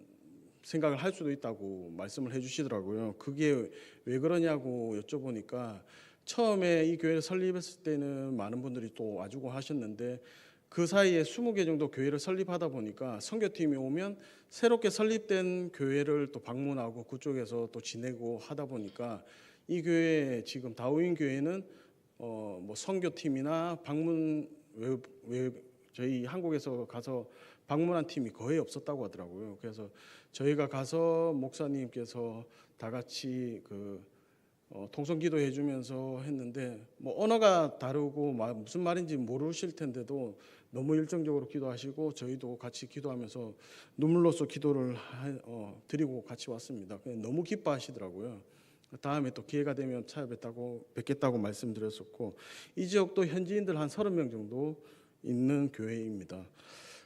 생각을 할 수도 있다고 말씀을 해주시더라고요. 그게 왜 그러냐고 여쭤보니까 처음에 이 교회를 설립했을 때는 많은 분들이 또 와주고 하셨는데 그 사이에 20개 정도 교회를 설립하다 보니까 선교팀이 오면 새롭게 설립된 교회를 또 방문하고 그쪽에서 또 지내고 하다 보니까 이 교회 지금 다우인 교회는 뭐 선교팀이나 저희 한국에서 가서 방문한 팀이 거의 없었다고 하더라고요. 그래서 저희가 가서 목사님께서 다 같이 통성 기도해 주면서 했는데 뭐 언어가 다르고 무슨 말인지 모르실 텐데도 너무 열정적으로 기도하시고 저희도 같이 기도하면서 눈물로써 기도를 드리고 같이 왔습니다. 너무 기뻐하시더라고요. 다음에 또 기회가 되면 뵙겠다고 말씀드렸었고 이 지역도 현지인들 한 30명 정도 있는 교회입니다.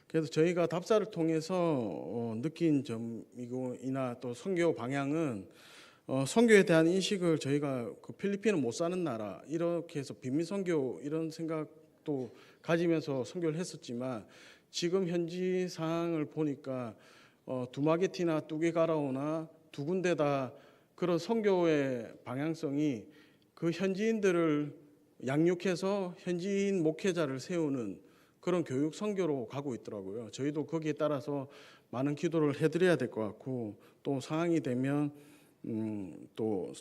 그래서 저희가 답사를 통해서 느낀 점이나 또 선교 방향은 선교에 대한 인식을 저희가 그 필리핀은 못 사는 나라 이렇게 해서 빈민 선교 이런 생각도 가지면서 선교를 했었지만 지금 현지 상황을 보니까 두마게티나 뚜게가라오나 두 군데 다 그런 선교의 방향성이 그 현지인들을 양육해서 현지인 목회자를 세우는 그런 교육 선교로 가고 있더라고요. 저희도 거기에 따라서 많은 기도를 해드려야 될 것 같고 또 상황이 되면 또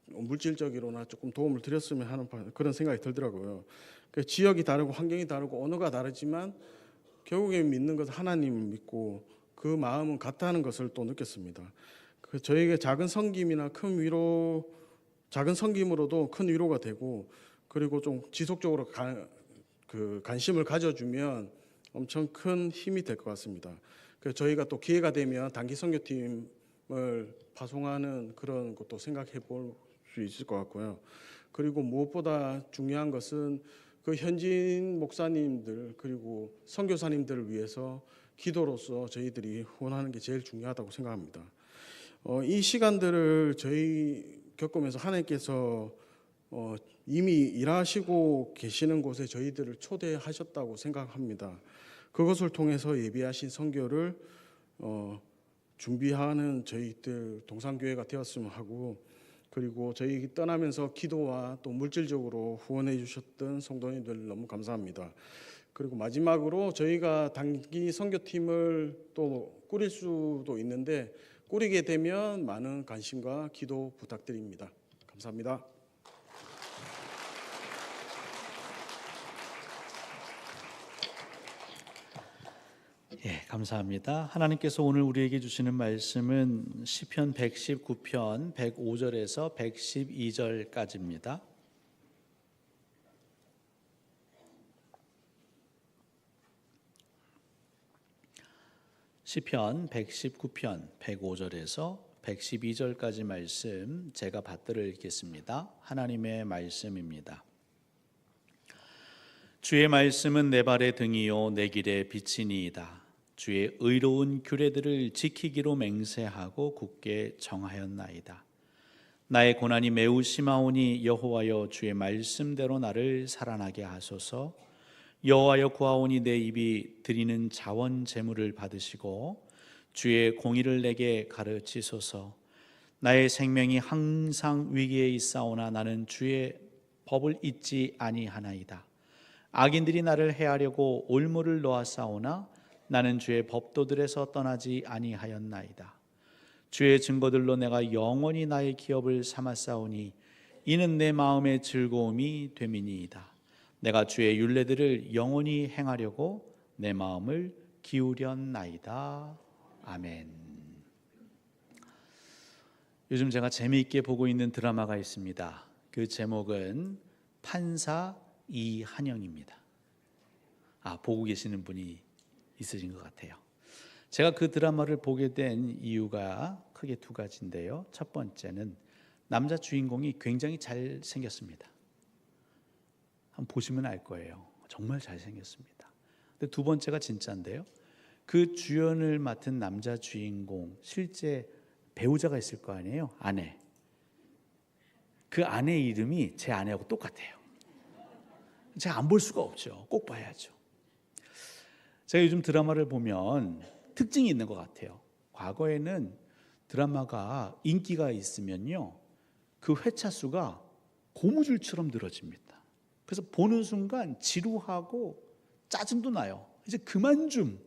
물질적으로나 조금 도움을 드렸으면 하는 그런 생각이 들더라고요. 지역이 다르고 환경이 다르고 언어가 다르지만 결국에 믿는 것은 하나님을 믿고 그 마음은 같다는 것을 또 느꼈습니다. 저에게 작은 섬김이나 작은 섬김으로도 큰 위로가 되고 그리고 좀 지속적으로 관심을 가져주면 엄청 큰 힘이 될 것 같습니다. 그래서 저희가 또 기회가 되면 단기 선교팀을 파송하는 그런 것도 생각해 볼 수 있을 것 같고요. 그리고 무엇보다 중요한 것은 그 현지인 목사님들 그리고 선교사님들을 위해서 기도로서 저희들이 후원하는 게 제일 중요하다고 생각합니다. 이 시간들을 저희 겪으면서 하나님께서 이미 일하시고 계시는 곳에 저희들을 초대하셨다고 생각합니다. 그것을 통해서 예비하신 선교를 준비하는 저희들 동산교회가 되었으면 하고 그리고 저희 떠나면서 기도와 또 물질적으로 후원해 주셨던 성도님들 너무 감사합니다. 그리고 마지막으로 저희가 단기 선교팀을 또 꾸릴 수도 있는데 꾸리게 되면 많은 관심과 기도 부탁드립니다. 감사합니다. 예, 감사합니다. 하나님께서 오늘 우리에게 주시는 말씀은 시편 119편 105절에서 112절까지입니다. 시편 119편 105절에서 112절까지 말씀 제가 받들어 읽겠습니다. 하나님의 말씀입니다. 주의 말씀은 내 발의 등이요 내 길의 빛이니이다. 주의 의로운 규례들을 지키기로 맹세하고 굳게 정하였나이다. 나의 고난이 매우 심하오니 여호와여 주의 말씀대로 나를 살아나게 하소서. 여호와여 구하오니 내 입이 드리는 자원 제물을 받으시고 주의 공의를 내게 가르치소서. 나의 생명이 항상 위기에 있사오나 나는 주의 법을 잊지 아니하나이다. 악인들이 나를 해하려고 올무를 놓았사오나 나는 주의 법도들에서 떠나지 아니하였나이다. 주의 증거들로 내가 영원히 나의 기업을 삼았사오니 이는 내 마음의 즐거움이 됨이니이다. 내가 주의 율례들을 영원히 행하려고 내 마음을 기울였나이다. 아멘. 요즘 제가 재미있게 보고 있는 드라마가 있습니다. 그 제목은 판사 이한영입니다. 보고 계시는 분이 있으신 것 같아요. 제가 그 드라마를 보게 된 이유가 크게 두 가지인데요. 첫 번째는 남자 주인공이 굉장히 잘생겼습니다. 한번 보시면 알 거예요. 정말 잘생겼습니다. 근데 두 번째가 진짜인데요. 그 주연을 맡은 남자 주인공 실제 배우자가 있을 거 아니에요. 아내. 그 아내 이름이 제 아내하고 똑같아요. 제가 안 볼 수가 없죠. 꼭 봐야죠. 제가 요즘 드라마를 보면 특징이 있는 것 같아요. 과거에는 드라마가 인기가 있으면요, 그 회차 수가 고무줄처럼 늘어집니다. 그래서 보는 순간 지루하고 짜증도 나요. 이제 그만 좀.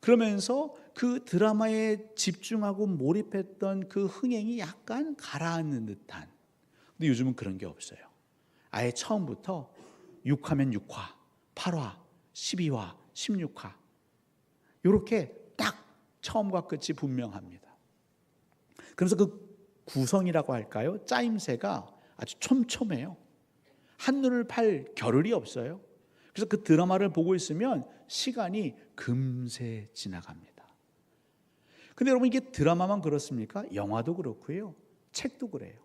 그러면서 그 드라마에 집중하고 몰입했던 그 흥행이 약간 가라앉는 듯한. 근데 요즘은 그런 게 없어요. 아예 처음부터 6화면 6화, 8화, 12화, 16화 이렇게 딱 처음과 끝이 분명합니다. 그래서 그 구성이라고 할까요? 짜임새가 아주 촘촘해요. 한눈을 팔 겨를이 없어요. 그래서 그 드라마를 보고 있으면 시간이 금세 지나갑니다. 근데 여러분, 이게 드라마만 그렇습니까? 영화도 그렇고요. 책도 그래요.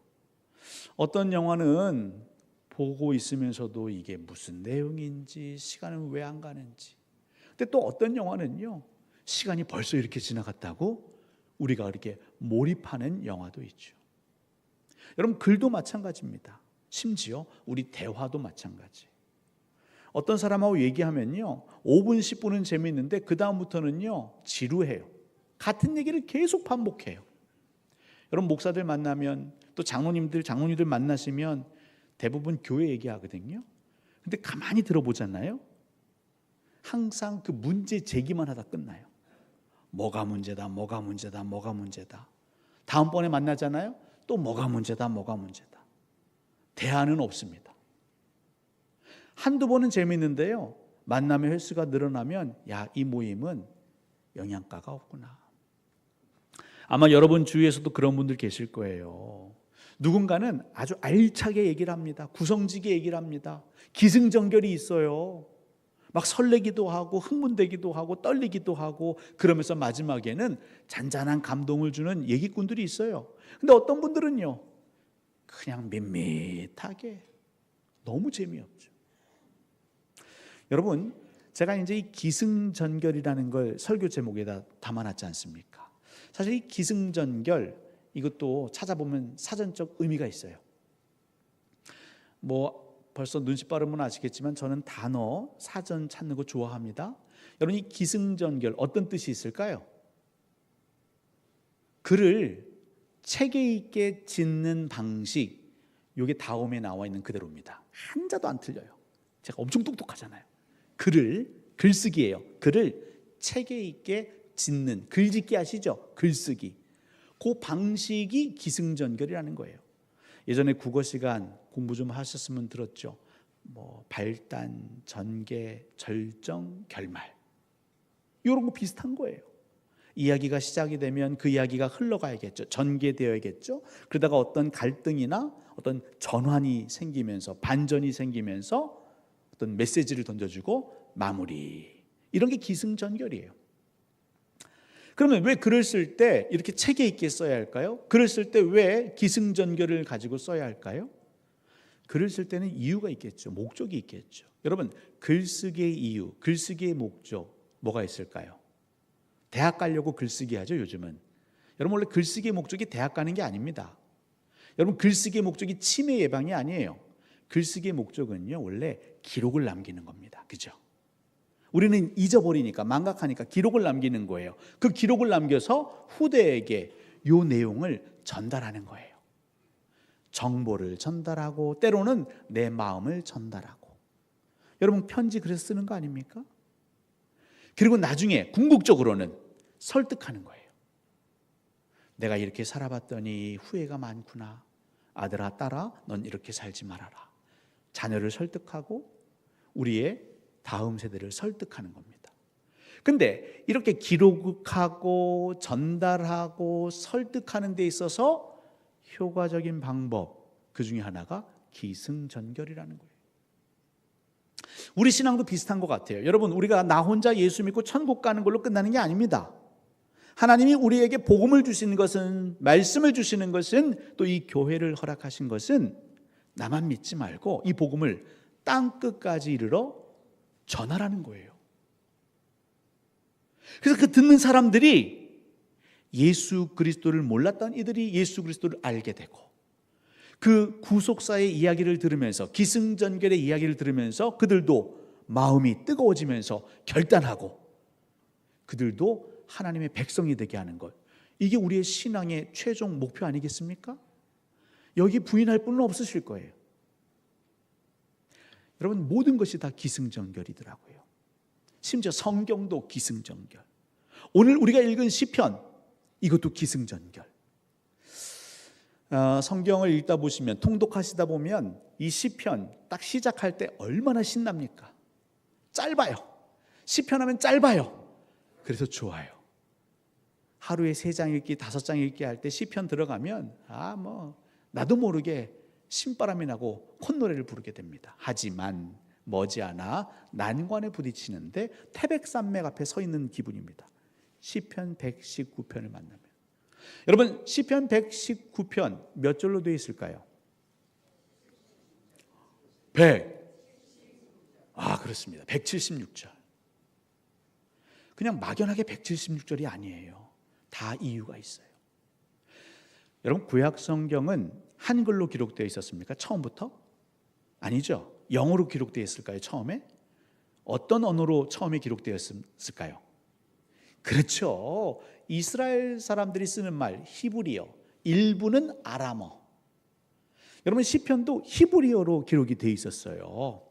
어떤 영화는 보고 있으면서도 이게 무슨 내용인지, 시간은 왜 안 가는지. 근데 또 어떤 영화는요, 시간이 벌써 이렇게 지나갔다고 우리가 이렇게 몰입하는 영화도 있죠. 여러분, 글도 마찬가지입니다. 심지어 우리 대화도 마찬가지. 어떤 사람하고 얘기하면요, 5분, 10분은 재미있는데 그 다음부터는요, 지루해요. 같은 얘기를 계속 반복해요. 여러분, 목사들 만나면, 또 장로님들 만나시면 대부분 교회 얘기하거든요. 근데 가만히 들어보잖아요. 항상 그 문제 제기만 하다 끝나요. 뭐가 문제다, 뭐가 문제다, 뭐가 문제다. 다음번에 만나잖아요. 또 뭐가 문제다, 뭐가 문제다. 대안은 없습니다. 한두 번은 재미있는데요, 만남의 횟수가 늘어나면 이 모임은 영양가가 없구나. 아마 여러분 주위에서도 그런 분들 계실 거예요. 누군가는 아주 알차게 얘기를 합니다. 구성지게 얘기를 합니다. 기승전결이 있어요. 막 설레기도 하고 흥분되기도 하고 떨리기도 하고, 그러면서 마지막에는 잔잔한 감동을 주는 얘기꾼들이 있어요. 근데 어떤 분들은요, 그냥 밋밋하게, 너무 재미없죠. 여러분, 제가 이제 이 기승전결이라는 걸 설교 제목에다 담아놨지 않습니까? 사실 이 기승전결, 이것도 찾아보면 사전적 의미가 있어요. 벌써 눈치 빠르면 아시겠지만 저는 단어, 사전 찾는 거 좋아합니다. 여러분, 이 기승전결 어떤 뜻이 있을까요? 글을 체계 있게 짓는 방식, 이게 다음에 나와 있는 그대로입니다. 한자도 안 틀려요. 제가 엄청 똑똑하잖아요. 글쓰기예요. 글을 체계 있게 짓는, 글짓기 아시죠? 글쓰기. 그 방식이 기승전결이라는 거예요. 예전에 국어 시간 공부 좀 하셨으면 들었죠. 발단, 전개, 절정, 결말, 이런 거 비슷한 거예요. 이야기가 시작이 되면 그 이야기가 흘러가야겠죠. 전개되어야겠죠. 그러다가 어떤 갈등이나 어떤 전환이 생기면서, 반전이 생기면서 어떤 메시지를 던져주고 마무리, 이런 게 기승전결이에요. 그러면 왜 글을 쓸 때 이렇게 체계 있게 써야 할까요? 글을 쓸 때 왜 기승전결을 가지고 써야 할까요? 글을 쓸 때는 이유가 있겠죠. 목적이 있겠죠. 여러분, 글쓰기의 이유, 글쓰기의 목적, 뭐가 있을까요? 대학 가려고 글쓰기 하죠, 요즘은. 여러분, 원래 글쓰기의 목적이 대학 가는 게 아닙니다. 여러분, 글쓰기의 목적이 치매 예방이 아니에요. 글쓰기의 목적은요, 원래 기록을 남기는 겁니다. 그죠? 우리는 잊어버리니까, 망각하니까 기록을 남기는 거예요. 그 기록을 남겨서 후대에게 이 내용을 전달하는 거예요. 정보를 전달하고, 때로는 내 마음을 전달하고. 여러분, 편지 그래서 쓰는 거 아닙니까? 그리고 나중에 궁극적으로는 설득하는 거예요. 내가 이렇게 살아봤더니 후회가 많구나. 아들아 딸아 넌 이렇게 살지 말아라. 자녀를 설득하고 우리의 다음 세대를 설득하는 겁니다. 근데 이렇게 기록하고 전달하고 설득하는 데 있어서 효과적인 방법, 그 중에 하나가 기승전결이라는 거예요. 우리 신앙도 비슷한 것 같아요. 여러분, 우리가 나 혼자 예수 믿고 천국 가는 걸로 끝나는 게 아닙니다. 하나님이 우리에게 복음을 주시는 것은, 말씀을 주시는 것은, 또 이 교회를 허락하신 것은 나만 믿지 말고 이 복음을 땅끝까지 이르러 전하라는 거예요. 그래서 그 듣는 사람들이 예수 그리스도를 몰랐던 이들이 예수 그리스도를 알게 되고, 그 구속사의 이야기를 들으면서, 기승전결의 이야기를 들으면서 그들도 마음이 뜨거워지면서 결단하고 그들도 하나님의 백성이 되게 하는 것, 이게 우리의 신앙의 최종 목표 아니겠습니까? 여기 부인할 분은 없으실 거예요. 여러분, 모든 것이 다 기승전결이더라고요. 심지어 성경도 기승전결. 오늘 우리가 읽은 시편, 이것도 기승전결. 성경을 읽다 보시면, 통독하시다 보면 이 시편 딱 시작할 때 얼마나 신납니까? 짧아요. 시편 하면 짧아요. 그래서 좋아요. 하루에 3장 읽기, 5장 읽기 할 때 시편 들어가면 나도 모르게 신바람이 나고 콧노래를 부르게 됩니다. 하지만 머지않아 난관에 부딪히는데 태백산맥 앞에 서 있는 기분입니다. 시편 119편을 만나면. 여러분, 시편 119편 몇 절로 되어 있을까요? 100. 그렇습니다. 176절. 그냥 막연하게 176절이 아니에요. 다 이유가 있어요. 여러분, 구약 성경은 한글로 기록되어 있었습니까? 처음부터? 아니죠. 영어로 기록되어 있을까요? 처음에? 어떤 언어로 처음에 기록되었을까요? 그렇죠. 이스라엘 사람들이 쓰는 말 히브리어, 일부는 아람어. 여러분, 시편도 히브리어로 기록이 되어 있었어요.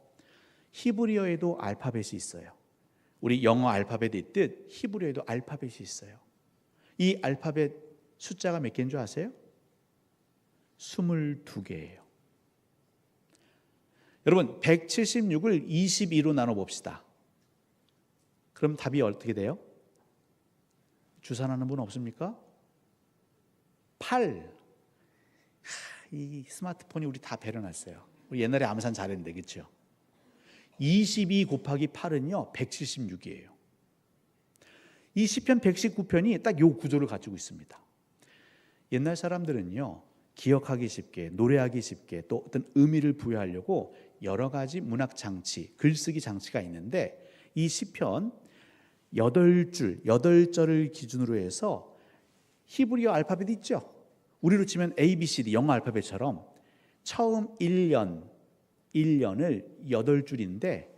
히브리어에도 알파벳이 있어요. 우리 영어 알파벳이 있듯 히브리어에도 알파벳이 있어요. 이 알파벳 숫자가 몇 개인 줄 아세요? 22개예요. 여러분, 176을 22로 나눠봅시다. 그럼 답이 어떻게 돼요? 주산하는 분 없습니까? 8. 이 스마트폰이 우리 다 배려놨어요. 우리 옛날에 암산 잘했는데, 그렇죠? 22 곱하기 8은요 176이에요. 이 시편 119편이 딱 요 구조를 가지고 있습니다. 옛날 사람들은요, 기억하기 쉽게, 노래하기 쉽게, 또 어떤 의미를 부여하려고 여러 가지 문학 장치, 글쓰기 장치가 있는데, 이 시편 8줄, 8절을 기준으로 해서 히브리어 알파벳 있죠? 우리로 치면 ABCD, 영어 알파벳처럼 처음 1년을 8줄인데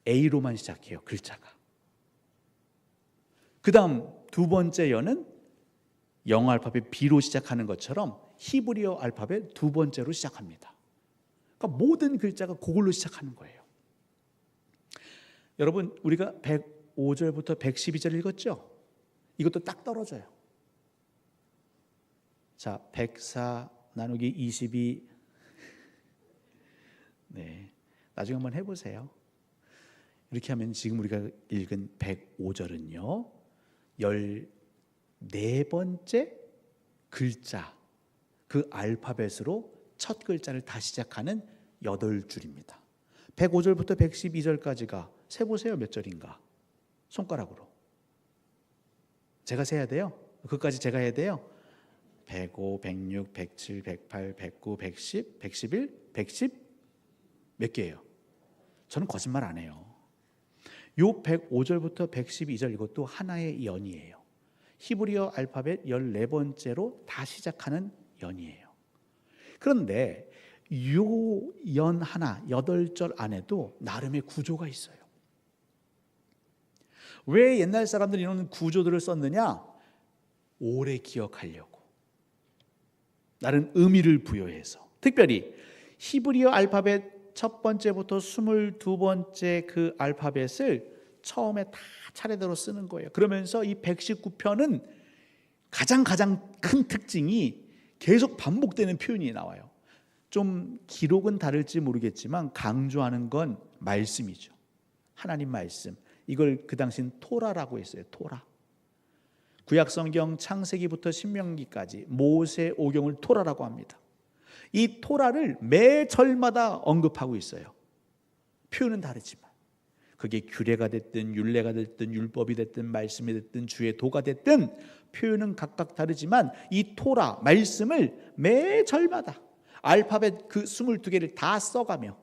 A로만 시작해요, 글자가. 그 다음 두 번째 연은 영어 알파벳 B로 시작하는 것처럼 히브리어 알파벳 두 번째로 시작합니다. 그러니까 모든 글자가 그걸로 시작하는 거예요. 여러분, 우리가 105절부터 112절 읽었죠? 이것도 딱 떨어져요. 자, 104 나누기 22. 네, 나중에 한번 해보세요. 이렇게 하면 지금 우리가 읽은 105절은요 14번째 글자, 그 알파벳으로 첫 글자를 다 시작하는 8줄입니다. 105절부터 112절까지가 세보세요. 몇 절인가? 손가락으로. 제가 세야 돼요? 그것까지 제가 해야 돼요? 105, 106, 107, 108, 109, 110, 111, 110 몇 개예요? 저는 거짓말 안 해요. 요 105절부터 112절 이것도 하나의 연이에요. 히브리어 알파벳 14번째로 다 시작하는 연이에요. 그런데 요 연 하나, 8절 안에도 나름의 구조가 있어요. 왜 옛날 사람들이 이런 구조들을 썼느냐? 오래 기억하려고. 나름 의미를 부여해서. 특별히 히브리어 알파벳 첫 번째부터 22번째 그 알파벳을 처음에 다 차례대로 쓰는 거예요. 그러면서 이 119편은 가장 큰 특징이 계속 반복되는 표현이 나와요. 좀 기록은 다를지 모르겠지만 강조하는 건 말씀이죠. 하나님 말씀. 이걸 그 당시엔 토라라고 했어요. 토라. 구약성경 창세기부터 신명기까지 모세 오경을 토라라고 합니다. 이 토라를 매 절마다 언급하고 있어요. 표현은 다르지만 그게 규례가 됐든 율례가 됐든 율법이 됐든 말씀이 됐든 주의 도가 됐든 표현은 각각 다르지만 이 토라 말씀을 매 절마다 알파벳 그 22개를 다 써가며,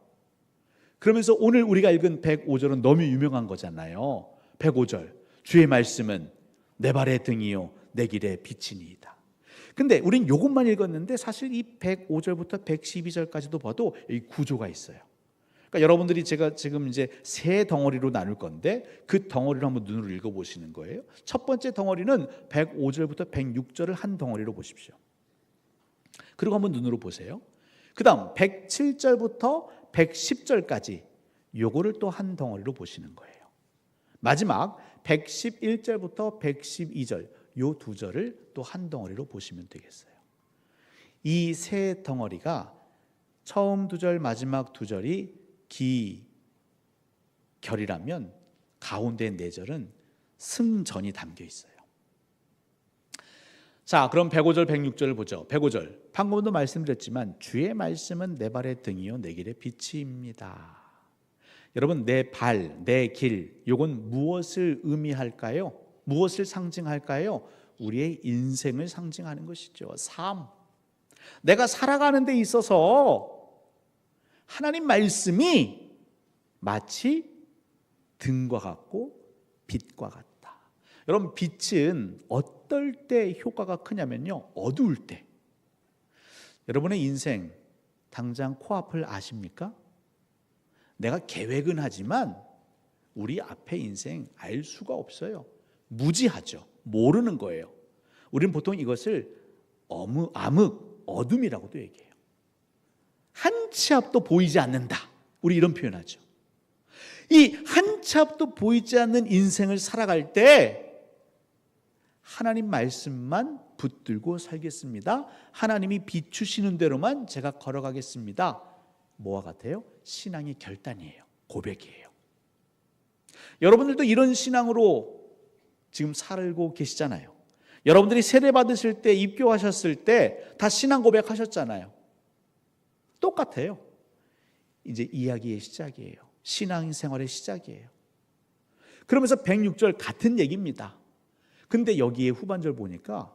그러면서 오늘 우리가 읽은 105절은 너무 유명한 거잖아요. 105절 주의 말씀은 내 발의 등이요 내 길의 빛이니이다. 근데 우린 이것만 읽었는데 사실 이 105절부터 112절까지도 봐도 이 구조가 있어요. 그러니까 여러분들이 제가 지금 이제 세 덩어리로 나눌 건데 그 덩어리를 한번 눈으로 읽어보시는 거예요. 첫 번째 덩어리는 105절부터 106절을 한 덩어리로 보십시오. 그리고 한번 눈으로 보세요. 그 다음 107절부터 110절까지 요거를 또 한 덩어리로 보시는 거예요. 마지막 111절부터 112절 요 두 절을 또 한 덩어리로 보시면 되겠어요. 이 세 덩어리가 처음 두 절 마지막 두 절이 기결이라면 가운데 네 절은 승전이 담겨 있어요. 자, 그럼 105절 106절을 보죠. 105절 방금도 말씀드렸지만 주의 말씀은 내 발의 등이요 내 길의 빛입니다. 여러분, 내 발, 내 길, 이건 무엇을 의미할까요? 무엇을 상징할까요? 우리의 인생을 상징하는 것이죠. 삶. 내가 살아가는 데 있어서 하나님 말씀이 마치 등과 같고 빛과 같다. 여러분, 빛은 어떨 때 효과가 크냐면요, 어두울 때. 여러분의 인생 당장 코앞을 아십니까? 내가 계획은 하지만 우리 앞에 인생 알 수가 없어요. 무지하죠. 모르는 거예요. 우리는 보통 이것을 암흑, 어둠이라고도 얘기해요. 한 치 앞도 보이지 않는다. 우리 이런 표현하죠. 이 한 치 앞도 보이지 않는 인생을 살아갈 때 하나님 말씀만 붙들고 살겠습니다. 하나님이 비추시는 대로만 제가 걸어가겠습니다. 뭐와 같아요? 신앙의 결단이에요. 고백이에요. 여러분들도 이런 신앙으로 지금 살고 계시잖아요. 여러분들이 세례 받으실 때, 입교하셨을 때 다 신앙 고백하셨잖아요. 똑같아요. 이제 이야기의 시작이에요. 신앙생활의 시작이에요. 그러면서 106절 같은 얘기입니다. 근데 여기에 후반절 보니까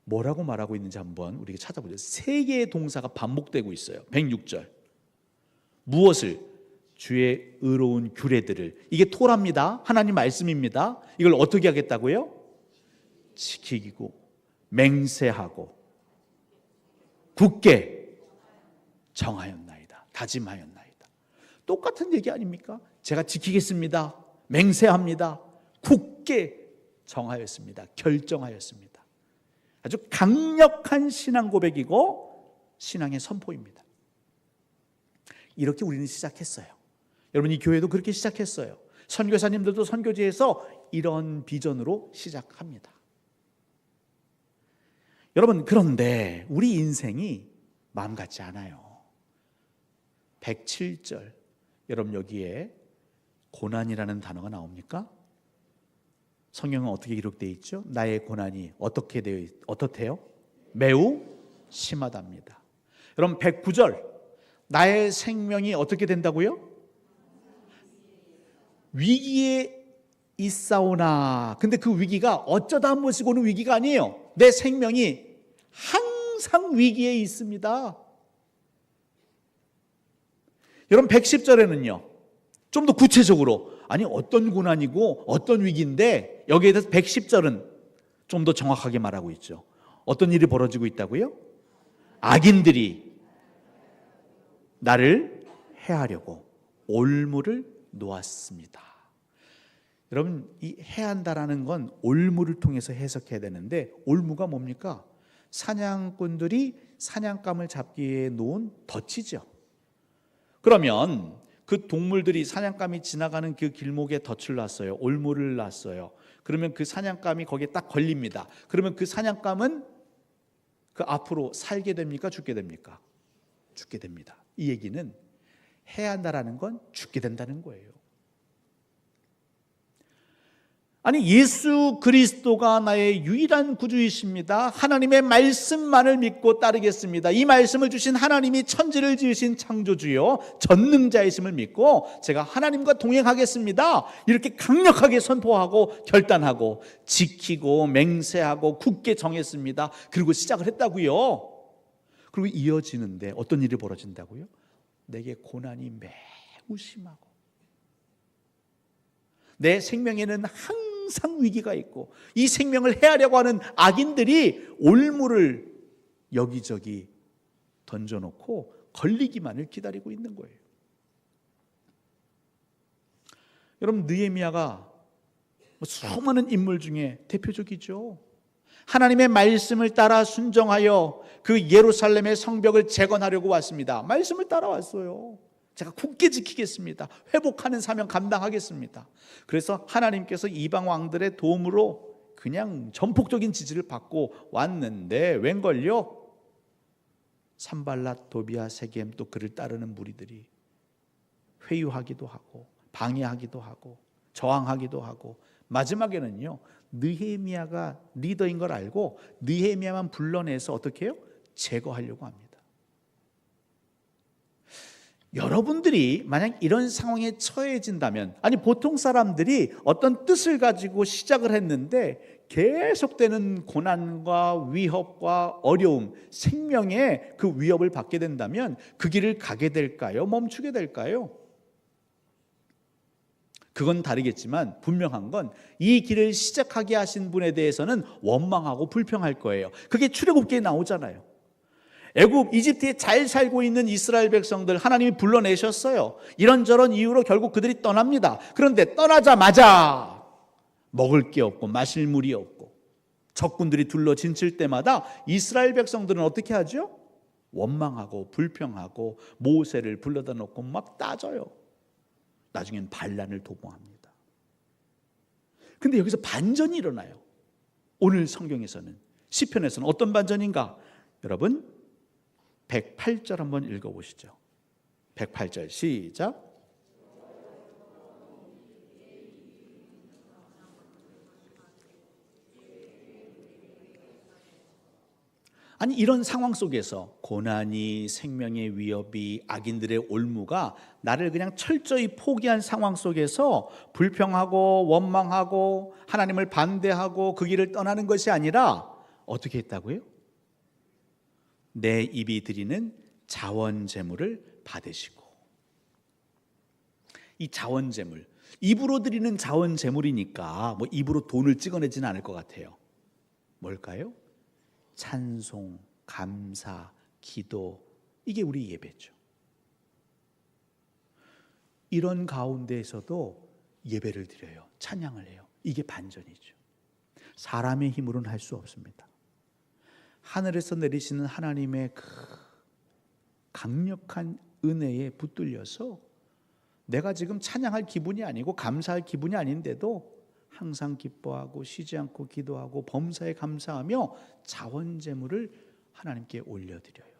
뭐라고 말하고 있는지 한번 우리가 찾아보죠. 세 개의 동사가 반복되고 있어요. 106절. 무엇을? 주의 의로운 규례들을. 이게 토라입니다. 하나님 말씀입니다. 이걸 어떻게 하겠다고요? 지키고 맹세하고 굳게 정하였나이다. 다짐하였나이다. 똑같은 얘기 아닙니까? 제가 지키겠습니다. 맹세합니다. 굳게 정하였습니다. 결정하였습니다. 아주 강력한 신앙 고백이고 신앙의 선포입니다. 이렇게 우리는 시작했어요. 여러분, 이 교회도 그렇게 시작했어요. 선교사님들도 선교지에서 이런 비전으로 시작합니다. 여러분, 그런데 우리 인생이 마음 같지 않아요. 107절, 여러분 여기에 고난이라는 단어가 나옵니까? 성경은 어떻게 기록되어 있죠? 나의 고난이 어떻대요? 매우 심하답니다. 여러분, 109절, 나의 생명이 어떻게 된다고요? 위기에 있사오나. 근데 그 위기가 어쩌다 한 번씩 오는 위기가 아니에요. 내 생명이 항상 위기에 있습니다. 여러분, 110절에는요 좀 더 구체적으로, 아니 어떤 고난이고 어떤 위기인데 여기에 대해서 110절은 좀 더 정확하게 말하고 있죠. 어떤 일이 벌어지고 있다고요? 악인들이 나를 해하려고 올무를 놓았습니다. 여러분, 이 해한다라는 건 올무를 통해서 해석해야 되는데, 올무가 뭡니까? 사냥꾼들이 사냥감을 잡기 위해 놓은 덫이죠. 그러면 그 동물들이, 사냥감이 지나가는 그 길목에 덫을 놨어요. 올무를 놨어요. 그러면 그 사냥감이 거기에 딱 걸립니다. 그러면 그 사냥감은 그 앞으로 살게 됩니까? 죽게 됩니까? 죽게 됩니다. 이 얘기는 해야 한다라는 건 죽게 된다는 거예요. 아니, 예수 그리스도가 나의 유일한 구주이십니다. 하나님의 말씀만을 믿고 따르겠습니다. 이 말씀을 주신 하나님이 천지를 지으신 창조주요 전능자이심을 믿고 제가 하나님과 동행하겠습니다. 이렇게 강력하게 선포하고 결단하고 지키고 맹세하고 굳게 정했습니다. 그리고 시작을 했다고요. 그리고 이어지는데 어떤 일이 벌어진다고요? 내게 고난이 매우 심하고 내 생명에는 항상 위기가 있고 이 생명을 해하려고 하는 악인들이 올무를 여기저기 던져놓고 걸리기만을 기다리고 있는 거예요. 여러분, 느헤미야가 수많은 인물 중에 대표적이죠. 하나님의 말씀을 따라 순종하여 그 예루살렘의 성벽을 재건하려고 왔습니다. 말씀을 따라왔어요. 제가 굳게 지키겠습니다. 회복하는 사명 감당하겠습니다. 그래서 하나님께서 이방 왕들의 도움으로 그냥 전폭적인 지지를 받고 왔는데 웬걸요? 산발랏, 도비아, 세겜 또 그를 따르는 무리들이 회유하기도 하고 방해하기도 하고 저항하기도 하고 마지막에는요, 느헤미야가 리더인 걸 알고 느헤미야만 불러내서 어떻게 해요? 제거하려고 합니다. 여러분들이 만약 이런 상황에 처해진다면, 아니 보통 사람들이 어떤 뜻을 가지고 시작을 했는데 계속되는 고난과 위협과 어려움, 생명의 그 위협을 받게 된다면 그 길을 가게 될까요? 멈추게 될까요? 그건 다르겠지만 분명한 건 이 길을 시작하게 하신 분에 대해서는 원망하고 불평할 거예요. 그게 출애굽기에 나오잖아요. 애굽, 이집트에 잘 살고 있는 이스라엘 백성들 하나님이 불러내셨어요. 이런저런 이유로 결국 그들이 떠납니다. 그런데 떠나자마자 먹을 게 없고 마실 물이 없고 적군들이 둘러 진칠 때마다 이스라엘 백성들은 어떻게 하죠? 원망하고 불평하고 모세를 불러다 놓고 막 따져요. 나중엔 반란을 도모합니다. 근데 여기서 반전이 일어나요. 오늘 성경에서는, 시편에서는 어떤 반전인가? 여러분 108절 한번 읽어보시죠. 108절 시작. 아니, 이런 상황 속에서 고난이, 생명의 위협이, 악인들의 올무가 나를 그냥 철저히 포기한 상황 속에서 불평하고 원망하고 하나님을 반대하고 그 길을 떠나는 것이 아니라 어떻게 했다고요? 내 입이 드리는 자원 제물을 받으시고. 이 자원 제물, 입으로 드리는 자원 제물이니까 뭐 입으로 돈을 찍어내지는 않을 것 같아요. 뭘까요? 찬송, 감사, 기도, 이게 우리 예배죠. 이런 가운데에서도 예배를 드려요. 찬양을 해요. 이게 반전이죠. 사람의 힘으로는 할 수 없습니다. 하늘에서 내리시는 하나님의 그 강력한 은혜에 붙들려서 내가 지금 찬양할 기분이 아니고 감사할 기분이 아닌데도 항상 기뻐하고 쉬지 않고 기도하고 범사에 감사하며 자원 제물을 하나님께 올려드려요.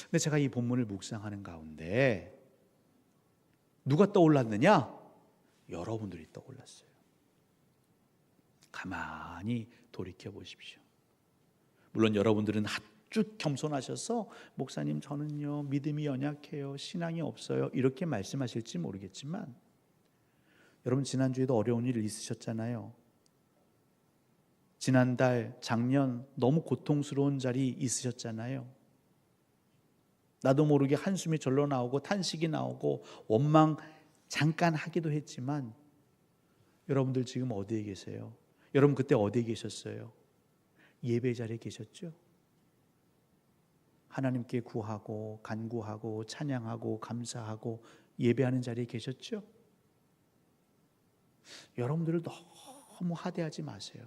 근데 제가 이 본문을 묵상하는 가운데 누가 떠올랐느냐? 여러분들이 떠올랐어요. 가만히 돌이켜 보십시오. 물론 여러분들은 아주 겸손하셔서 목사님 저는요 믿음이 연약해요, 신앙이 없어요 이렇게 말씀하실지 모르겠지만 여러분 지난주에도 어려운 일 있으셨잖아요. 지난달, 작년 너무 고통스러운 자리 있으셨잖아요. 나도 모르게 한숨이 절로 나오고 탄식이 나오고 원망 잠깐 하기도 했지만 여러분들 지금 어디에 계세요? 여러분 그때 어디에 계셨어요? 예배 자리에 계셨죠? 하나님께 구하고 간구하고 찬양하고 감사하고 예배하는 자리에 계셨죠? 여러분들을 너무 하대하지 마세요.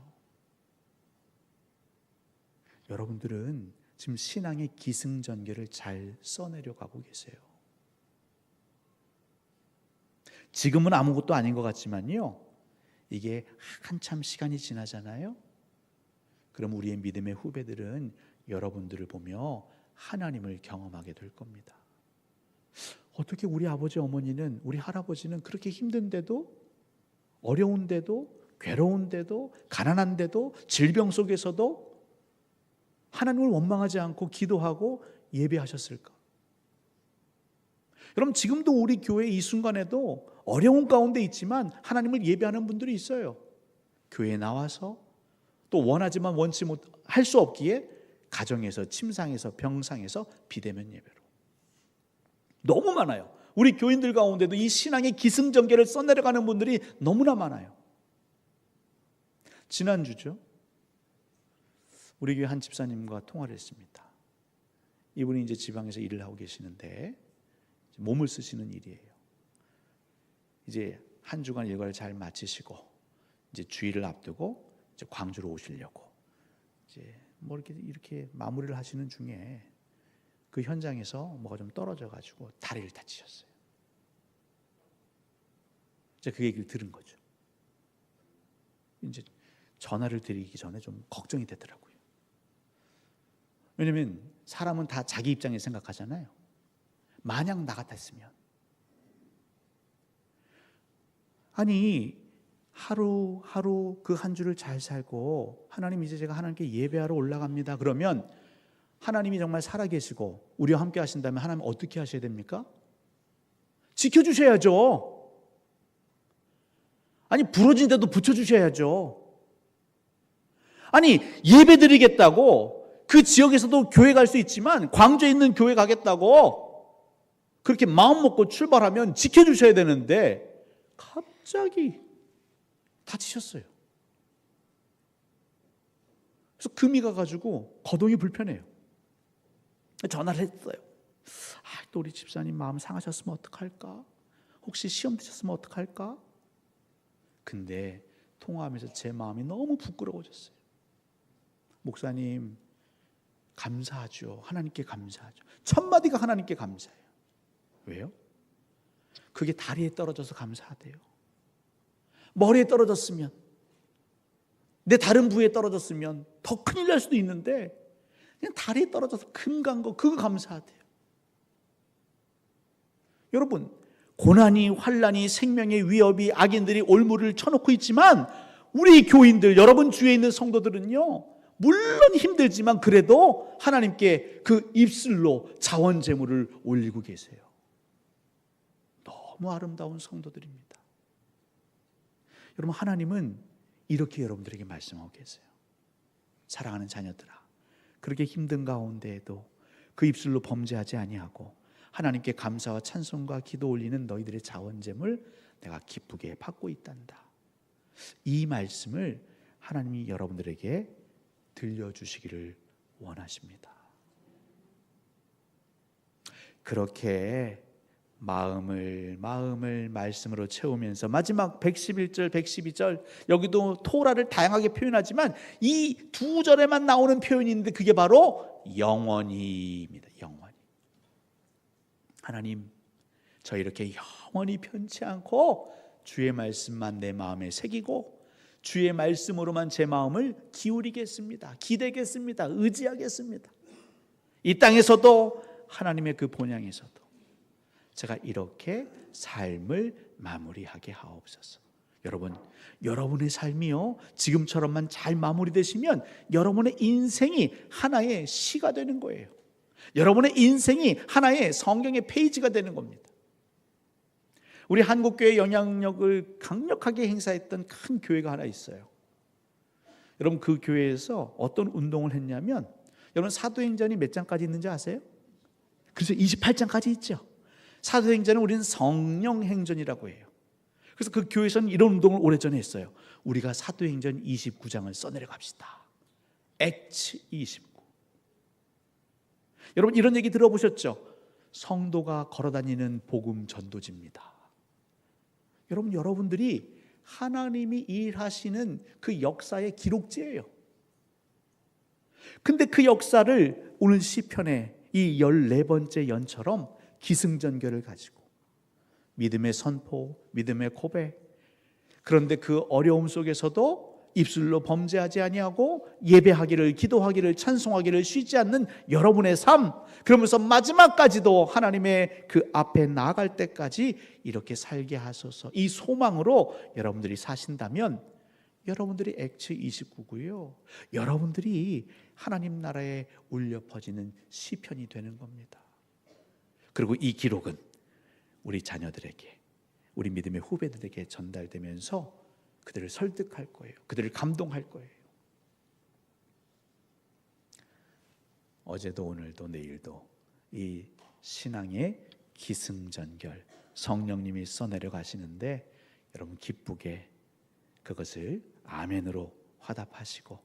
여러분들은 지금 신앙의 기승전결을 잘 써내려 가고 계세요. 지금은 아무것도 아닌 것 같지만요, 이게 한참 시간이 지나잖아요. 그럼 우리의 믿음의 후배들은 여러분들을 보며 하나님을 경험하게 될 겁니다. 어떻게 우리 아버지 어머니는, 우리 할아버지는 그렇게 힘든데도, 어려운데도, 괴로운데도, 가난한데도, 질병 속에서도 하나님을 원망하지 않고 기도하고 예배하셨을까? 여러분, 지금도 우리 교회 이 순간에도 어려운 가운데 있지만 하나님을 예배하는 분들이 있어요. 교회에 나와서, 또 원하지만 원치 못할 수 없기에 가정에서, 침상에서, 병상에서 비대면 예배로. 너무 많아요. 우리 교인들 가운데도 이 신앙의 기승전결을 써내려가는 분들이 너무나 많아요. 지난주죠, 우리 교회 한 집사님과 통화를 했습니다. 이분이 이제 지방에서 일을 하고 계시는데 몸을 쓰시는 일이에요. 이제 한 주간 일과를 잘 마치시고 이제 주일을 앞두고 이제 광주로 오시려고 이제 뭐 이렇게 마무리를 하시는 중에 그 현장에서 뭐가 좀 떨어져 가지고 다리를 다치셨어요. 제가 그 얘기를 들은 거죠. 이제 전화를 드리기 전에 좀 걱정이 되더라고요. 왜냐면 사람은 다 자기 입장에 생각하잖아요. 만약 나 같았으면, 아니 하루하루 그 한 주를 잘 살고 하나님, 이제 제가 하나님께 예배하러 올라갑니다. 그러면 하나님이 정말 살아계시고 우리와 함께 하신다면 하나님 어떻게 하셔야 됩니까? 지켜주셔야죠. 아니, 부러진 데도 붙여주셔야죠. 아니, 예배 드리겠다고 그 지역에서도 교회 갈 수 있지만 광주에 있는 교회 가겠다고 그렇게 마음 먹고 출발하면 지켜주셔야 되는데 갑자기 다치셨어요. 그래서 금이 가가지고 거동이 불편해요. 전화를 했어요. 또 우리 집사님 마음 상하셨으면 어떡할까? 혹시 시험 드셨으면 어떡할까? 근데 통화하면서 제 마음이 너무 부끄러워졌어요. 목사님, 감사하죠. 하나님께 감사하죠. 첫 마디가 하나님께 감사해요. 왜요? 그게 다리에 떨어져서 감사하대요. 머리에 떨어졌으면, 내 다른 부위에 떨어졌으면 더 큰일 날 수도 있는데 그냥 다리에 떨어져서 금 간 거, 그거 감사하대요. 여러분, 고난이, 환난이, 생명의 위협이, 악인들이 올무를 쳐놓고 있지만 우리 교인들, 여러분 주위에 있는 성도들은요, 물론 힘들지만 그래도 하나님께 그 입술로 자원 제물을 올리고 계세요. 너무 아름다운 성도들입니다. 여러분, 하나님은 이렇게 여러분들에게 말씀하고 계세요. 사랑하는 자녀들아, 그렇게 힘든 가운데에도 그 입술로 범죄하지 아니하고 하나님께 감사와 찬송과 기도 올리는 너희들의 자원잼을 내가 기쁘게 받고 있단다. 이 말씀을 하나님이 여러분들에게 들려주시기를 원하십니다. 그렇게 마음을 말씀으로 채우면서 마지막 111절, 112절, 여기도 토라를 다양하게 표현하지만 이 두 절에만 나오는 표현이 있는데 그게 바로 영원히입니다. 영원히. 하나님, 저 이렇게 영원히 편치 않고 주의 말씀만 내 마음에 새기고 주의 말씀으로만 제 마음을 기울이겠습니다. 기대겠습니다. 의지하겠습니다. 이 땅에서도 하나님의 그 본향에서도 제가 이렇게 삶을 마무리하게 하옵소서. 여러분, 여러분의 삶이요, 지금처럼만 잘 마무리되시면 여러분의 인생이 하나의 시가 되는 거예요. 여러분의 인생이 하나의 성경의 페이지가 되는 겁니다. 우리 한국교회 영향력을 강력하게 행사했던 큰 교회가 하나 있어요. 여러분, 그 교회에서 어떤 운동을 했냐면, 여러분 사도행전이 몇 장까지 있는지 아세요? 그래서 28장까지 있죠. 사도행전은 우리는 성령행전이라고 해요. 그래서 그 교회에서는 이런 운동을 오래전에 했어요. 우리가 사도행전 29장을 써내려 갑시다. 액츠 29. 여러분, 이런 얘기 들어보셨죠? 성도가 걸어다니는 복음 전도지입니다. 여러분, 여러분들이 하나님이 일하시는 그 역사의 기록지예요. 근데 그 역사를 오늘 시편의 이 14번째 연처럼 기승전결을 가지고 믿음의 선포, 믿음의 고백, 그런데 그 어려움 속에서도 입술로 범죄하지 아니하고 예배하기를, 기도하기를, 찬송하기를 쉬지 않는 여러분의 삶, 그러면서 마지막까지도 하나님의 그 앞에 나아갈 때까지 이렇게 살게 하소서. 이 소망으로 여러분들이 사신다면 여러분들이 액트 29고요. 여러분들이 하나님 나라에 울려 퍼지는 시편이 되는 겁니다. 그리고 이 기록은 우리 자녀들에게, 우리 믿음의 후배들에게 전달되면서 그들을 설득할 거예요. 그들을 감동할 거예요. 어제도 오늘도 내일도 이 신앙의 기승전결, 성령님이 써내려 가시는데 여러분 기쁘게 그것을 아멘으로 화답하시고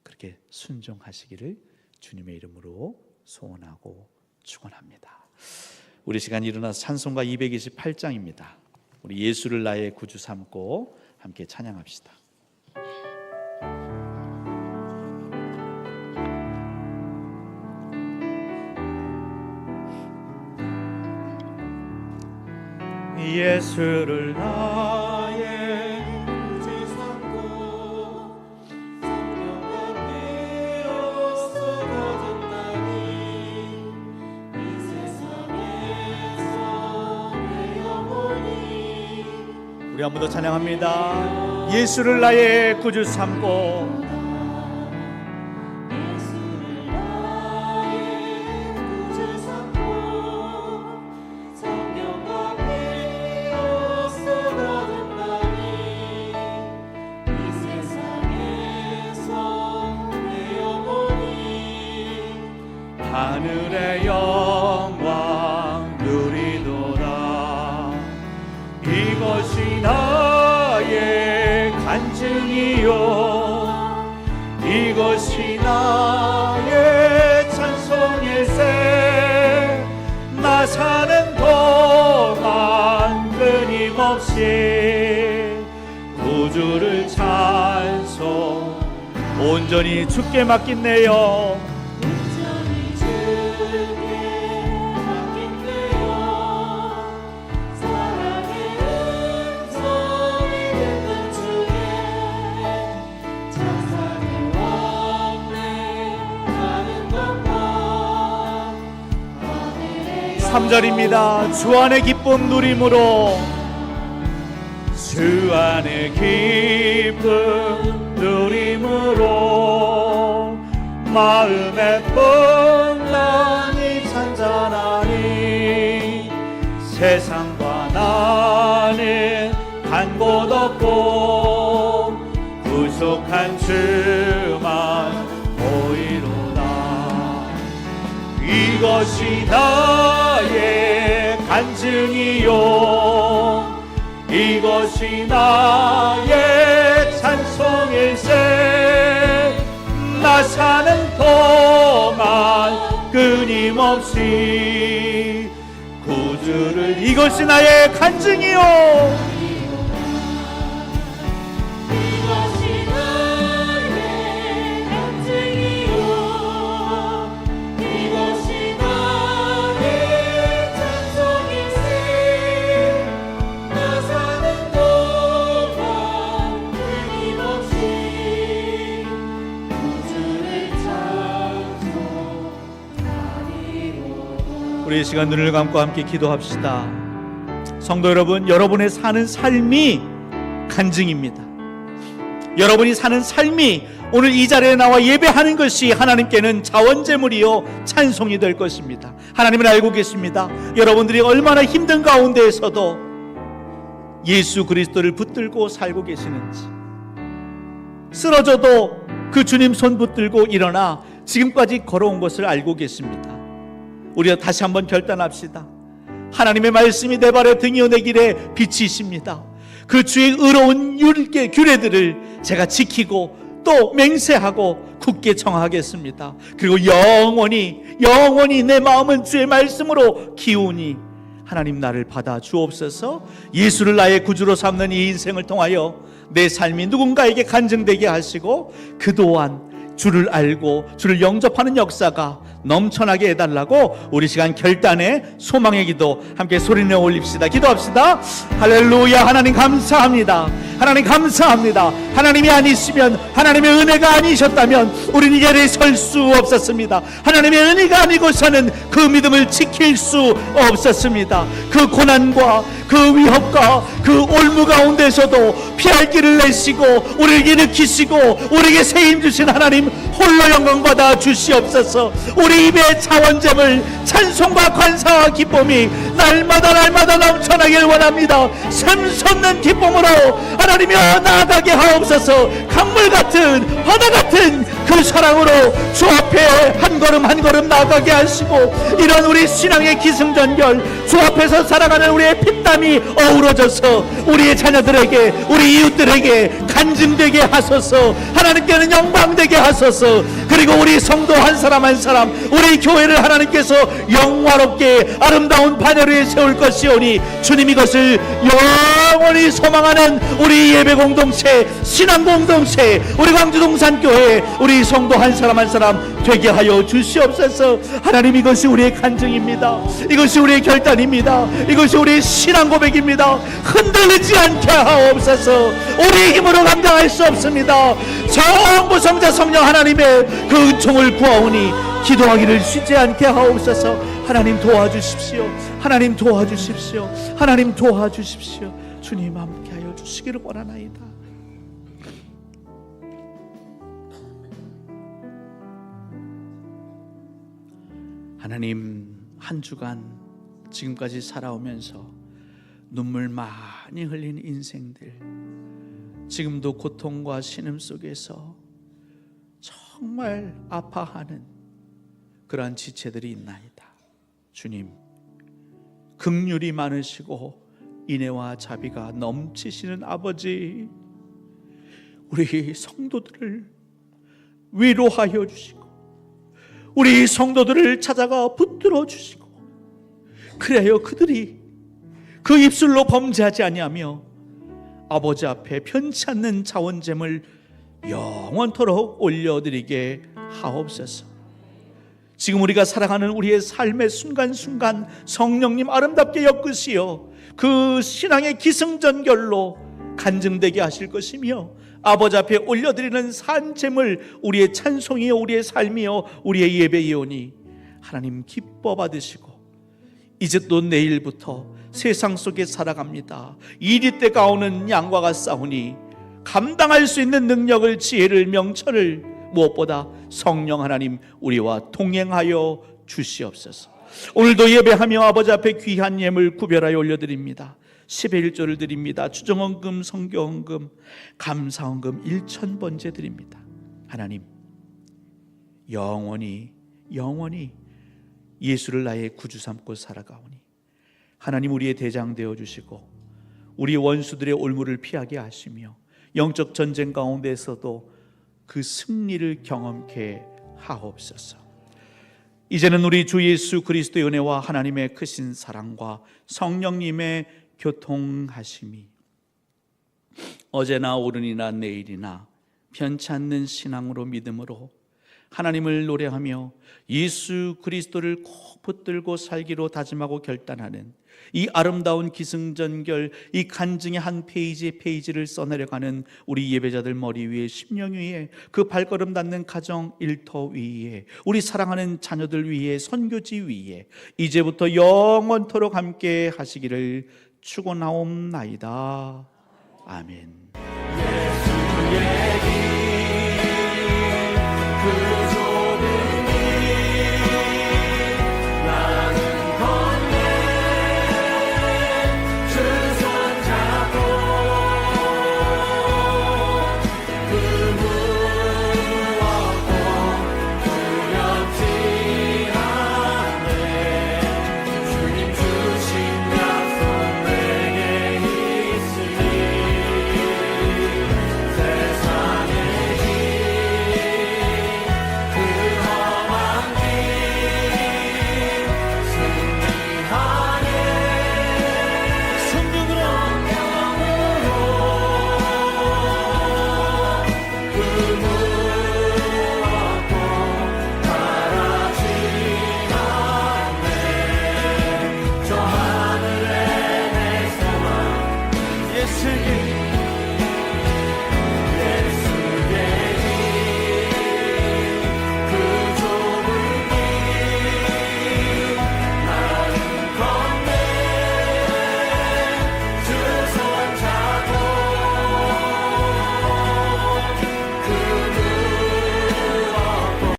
그렇게 순종하시기를 주님의 이름으로 소원하고 축원합니다. 우리 시간 일어나서 찬송가 228장입니다. 우리 예수를 나의 구주 삼고 함께 찬양합시다. 예수를 나의 구주 삼고 성령과 피로써 거듭나니 이 세상에서 내 영혼이. 우리 한 번 더 찬양합니다. 예수를 나의 구주 삼고 하늘의 영광 누리도다. 이것이 나의 간증이요, 이것이 나의 찬송일세. 나 사는 동안 끊임없이 구주를 찬송 온전히 주께 맡긴네요. 삼절입니다. 주 안의 기쁨 누림으로, 주 안의 기쁨 누림으로 마음의 풍랑이 잔잔하니 세상과 나는 간 곳 없고 구속한 주만 보이로다. 이것이 나의 간증이요, 이것이 나의 찬송일세. 나 사는 동안 끊임없이 구주를, 이것이 나의 간증이요, 우리 이 시간 눈을 감고 함께 기도합시다. 성도 여러분, 여러분의 사는 삶이 간증입니다. 여러분이 사는 삶이 오늘 이 자리에 나와 예배하는 것이 하나님께는 자원제물이요 찬송이 될 것입니다. 하나님은 알고 계십니다. 여러분들이 얼마나 힘든 가운데에서도 예수 그리스도를 붙들고 살고 계시는지, 쓰러져도 그 주님 손 붙들고 일어나 지금까지 걸어온 것을 알고 계십니다. 우리가 다시 한번 결단합시다. 하나님의 말씀이 내 발의 등이요 내 길의 빛이십니다. 그 주의 의로운 규례들을 제가 지키고 또 맹세하고 굳게 청하겠습니다. 그리고 영원히 내 마음은 주의 말씀으로 기우니 하나님 나를 받아 주옵소서. 예수를 나의 구주로 삼는 이 인생을 통하여 내 삶이 누군가에게 간증되게 하시고 그동안 주를 알고 주를 영접하는 역사가 넘쳐나게 해달라고 우리 시간 결단의 소망의 기도 함께 소리내어 올립시다. 기도합시다. 할렐루야. 하나님 감사합니다. 하나님 감사합니다. 하나님이 아니시면, 하나님의 은혜가 아니셨다면 우리는 이 자리에 설 수 없었습니다. 하나님의 은혜가 아니고서는 그 믿음을 지킬 수 없었습니다. 그 고난과 그 위협과 그 올무 가운데서도 피할 길을 내시고 우리를 일으키시고 우리에게 새 힘 주신 하나님 홀로 영광 받아 주시옵소서. 우리 입의 자원점을 찬송과 관사와 기쁨이 날마다 넘쳐나길 원합니다. 샘솟는 기쁨으로 하나님이여 나아가게 하옵소서. 강물 같은 바다 같은 그 사랑으로 주 앞에 한 걸음 한 걸음 나아가게 하시고, 이런 우리 신앙의 기승전결, 주 앞에서 살아가는 우리의 피땀이 어우러져서 우리의 자녀들에게, 우리 이웃들에게 간증되게 하소서. 하나님께는 영광되게 하소서. 그리고 우리 성도 한 사람 한 사람, 우리 교회를 하나님께서 영화롭게 아름다운 반열 위에 세울 것이오니 주님 이것을 영원히 소망하는 우리 예배 공동체, 신앙 공동체, 우리 광주 동산교회, 우리 성도 한 사람 한 사람 되게 하여 주시옵소서. 하나님 이것이 우리의 간증입니다. 이것이 우리의 결단입니다. 이것이 우리의 신앙 고백입니다. 흔들리지 않게 하옵소서. 우리의 힘으로 감당할 수 없습니다. 전부 성자 성령 하나님의 그 은총을 구하오니 기도하기를 쉬지 않게 하옵소서. 하나님 도와주십시오. 하나님 도와주십시오. 하나님 도와주십시오. 주님 함께하여 주시기를 원하나이다. 하나님, 한 주간 지금까지 살아오면서 눈물 많이 흘린 인생들, 지금도 고통과 신음 속에서 정말 아파하는 그러한 지체들이 있나이다. 주님, 긍휼이 많으시고 인애와 자비가 넘치시는 아버지, 우리 성도들을 위로하여 주시고 우리 성도들을 찾아가 붙들어 주시고, 그래야 그들이 그 입술로 범죄하지 아니하며 아버지 앞에 편치 않는 자원잼을 영원토록 올려드리게 하옵소서. 지금 우리가 살아가는 우리의 삶의 순간순간 성령님 아름답게 엮으시어 그 신앙의 기승전결로 간증되게 하실 것이며, 아버지 앞에 올려드리는 산잼을 우리의 찬송이요 우리의 삶이요 우리의 예배이오니 하나님 기뻐 받으시고, 이제 또 내일부터 세상 속에 살아갑니다. 이리 때가 오는 양과 같사오니 감당할 수 있는 능력을, 지혜를, 명철을, 무엇보다 성령 하나님 우리와 동행하여 주시옵소서. 오늘도 예배하며 아버지 앞에 귀한 예물 구별하여 올려드립니다. 10의 1조를 드립니다. 추정헌금, 성교헌금, 감사헌금 1,000번째 드립니다. 하나님, 영원히 예수를 나의 구주 삼고 살아가오니 하나님 우리의 대장 되어주시고 우리 원수들의 올무를 피하게 하시며 영적 전쟁 가운데에서도 그 승리를 경험케 하옵소서. 이제는 우리 주 예수 그리스도의 은혜와 하나님의 크신 사랑과 성령님의 교통하심이 어제나 오늘이나 내일이나 편치 않는 신앙으로 믿음으로 하나님을 노래하며 예수 그리스도를 꼭 붙들고 살기로 다짐하고 결단하는 이 아름다운 기승전결, 이 간증의 한 페이지를 써내려가는 우리 예배자들 머리 위에, 심령 위에, 그 발걸음 닿는 가정 일터 위에, 우리 사랑하는 자녀들 위에, 선교지 위에 이제부터 영원토록 함께 하시기를 축원하옵나이다. 아멘.